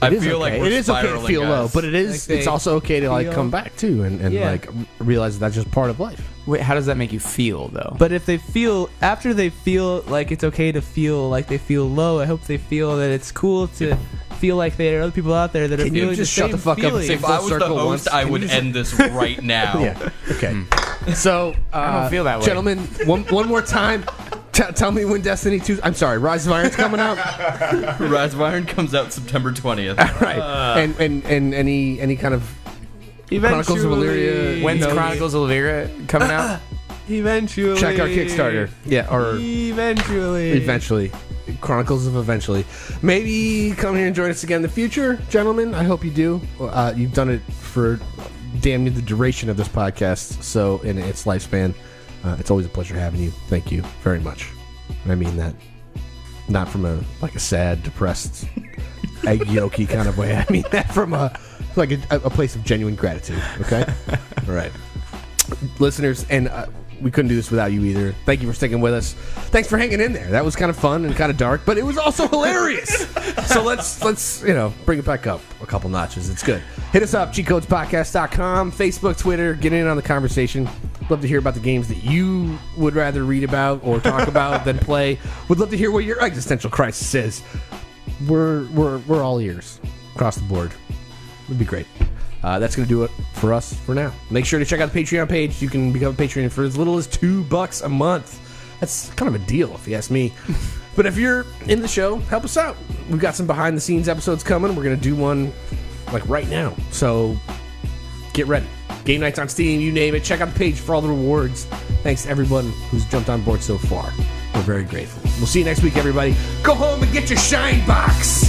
I It is feel okay. like we're it is okay to spiraling, feel low, guys. but it is. Like It's they also okay to feel- come back too, and Yeah. realize that's just part of life. Wait, how does that make you feel, though? But if they feel, after they feel like it's okay to feel like they feel low, I hope they feel that it's cool to feel like there are other people out there that are Can you feeling just the shut same the fuck up and feeling. say If I was the circle host, once. I Can would you just- end this right now. Yeah. Okay. So I don't feel that way. gentlemen. One more time. Tell me when Destiny 2. I'm sorry, Rise of Iron's coming out. Rise of Iron comes out September 20th. Right. And any kind of Chronicles of Illyria. When's No. Chronicles of Illyria coming out? Eventually. check our Kickstarter. Yeah, or Eventually. Chronicles of Eventually. Maybe come here and join us again in the future, gentlemen. I hope you do. You've done it for damn near the duration of this podcast, so in its lifespan. It's always a pleasure having you. Thank you very much. And I mean that not from a sad, depressed, egg yolky kind of way. I mean that from a place of genuine gratitude. Okay, all right, listeners, and we couldn't do this without you either. Thank you for sticking with us. Thanks for hanging in there. That was kind of fun and kind of dark, but it was also hilarious. So let's bring it back up a couple notches. It's good. Hit us up, cheatcodespodcast.com, Facebook, Twitter. Get in on the conversation. Love to hear about the games that you would rather read about or talk about than play. Would love to hear what your existential crisis is. We're all ears across the board. Would be great. That's going to do it for us for now. Make sure to check out the Patreon page. You can become a Patreon for as little as $2 a month. That's kind of a deal, if you ask me. But if you're in the show, help us out. We've got some behind-the-scenes episodes coming. We're going to do one right now. So get ready. Game nights on Steam, you name it. Check out the page for all the rewards. Thanks to everyone who's jumped on board so far. We're very grateful. We'll see you next week, everybody. Go home and get your shine box.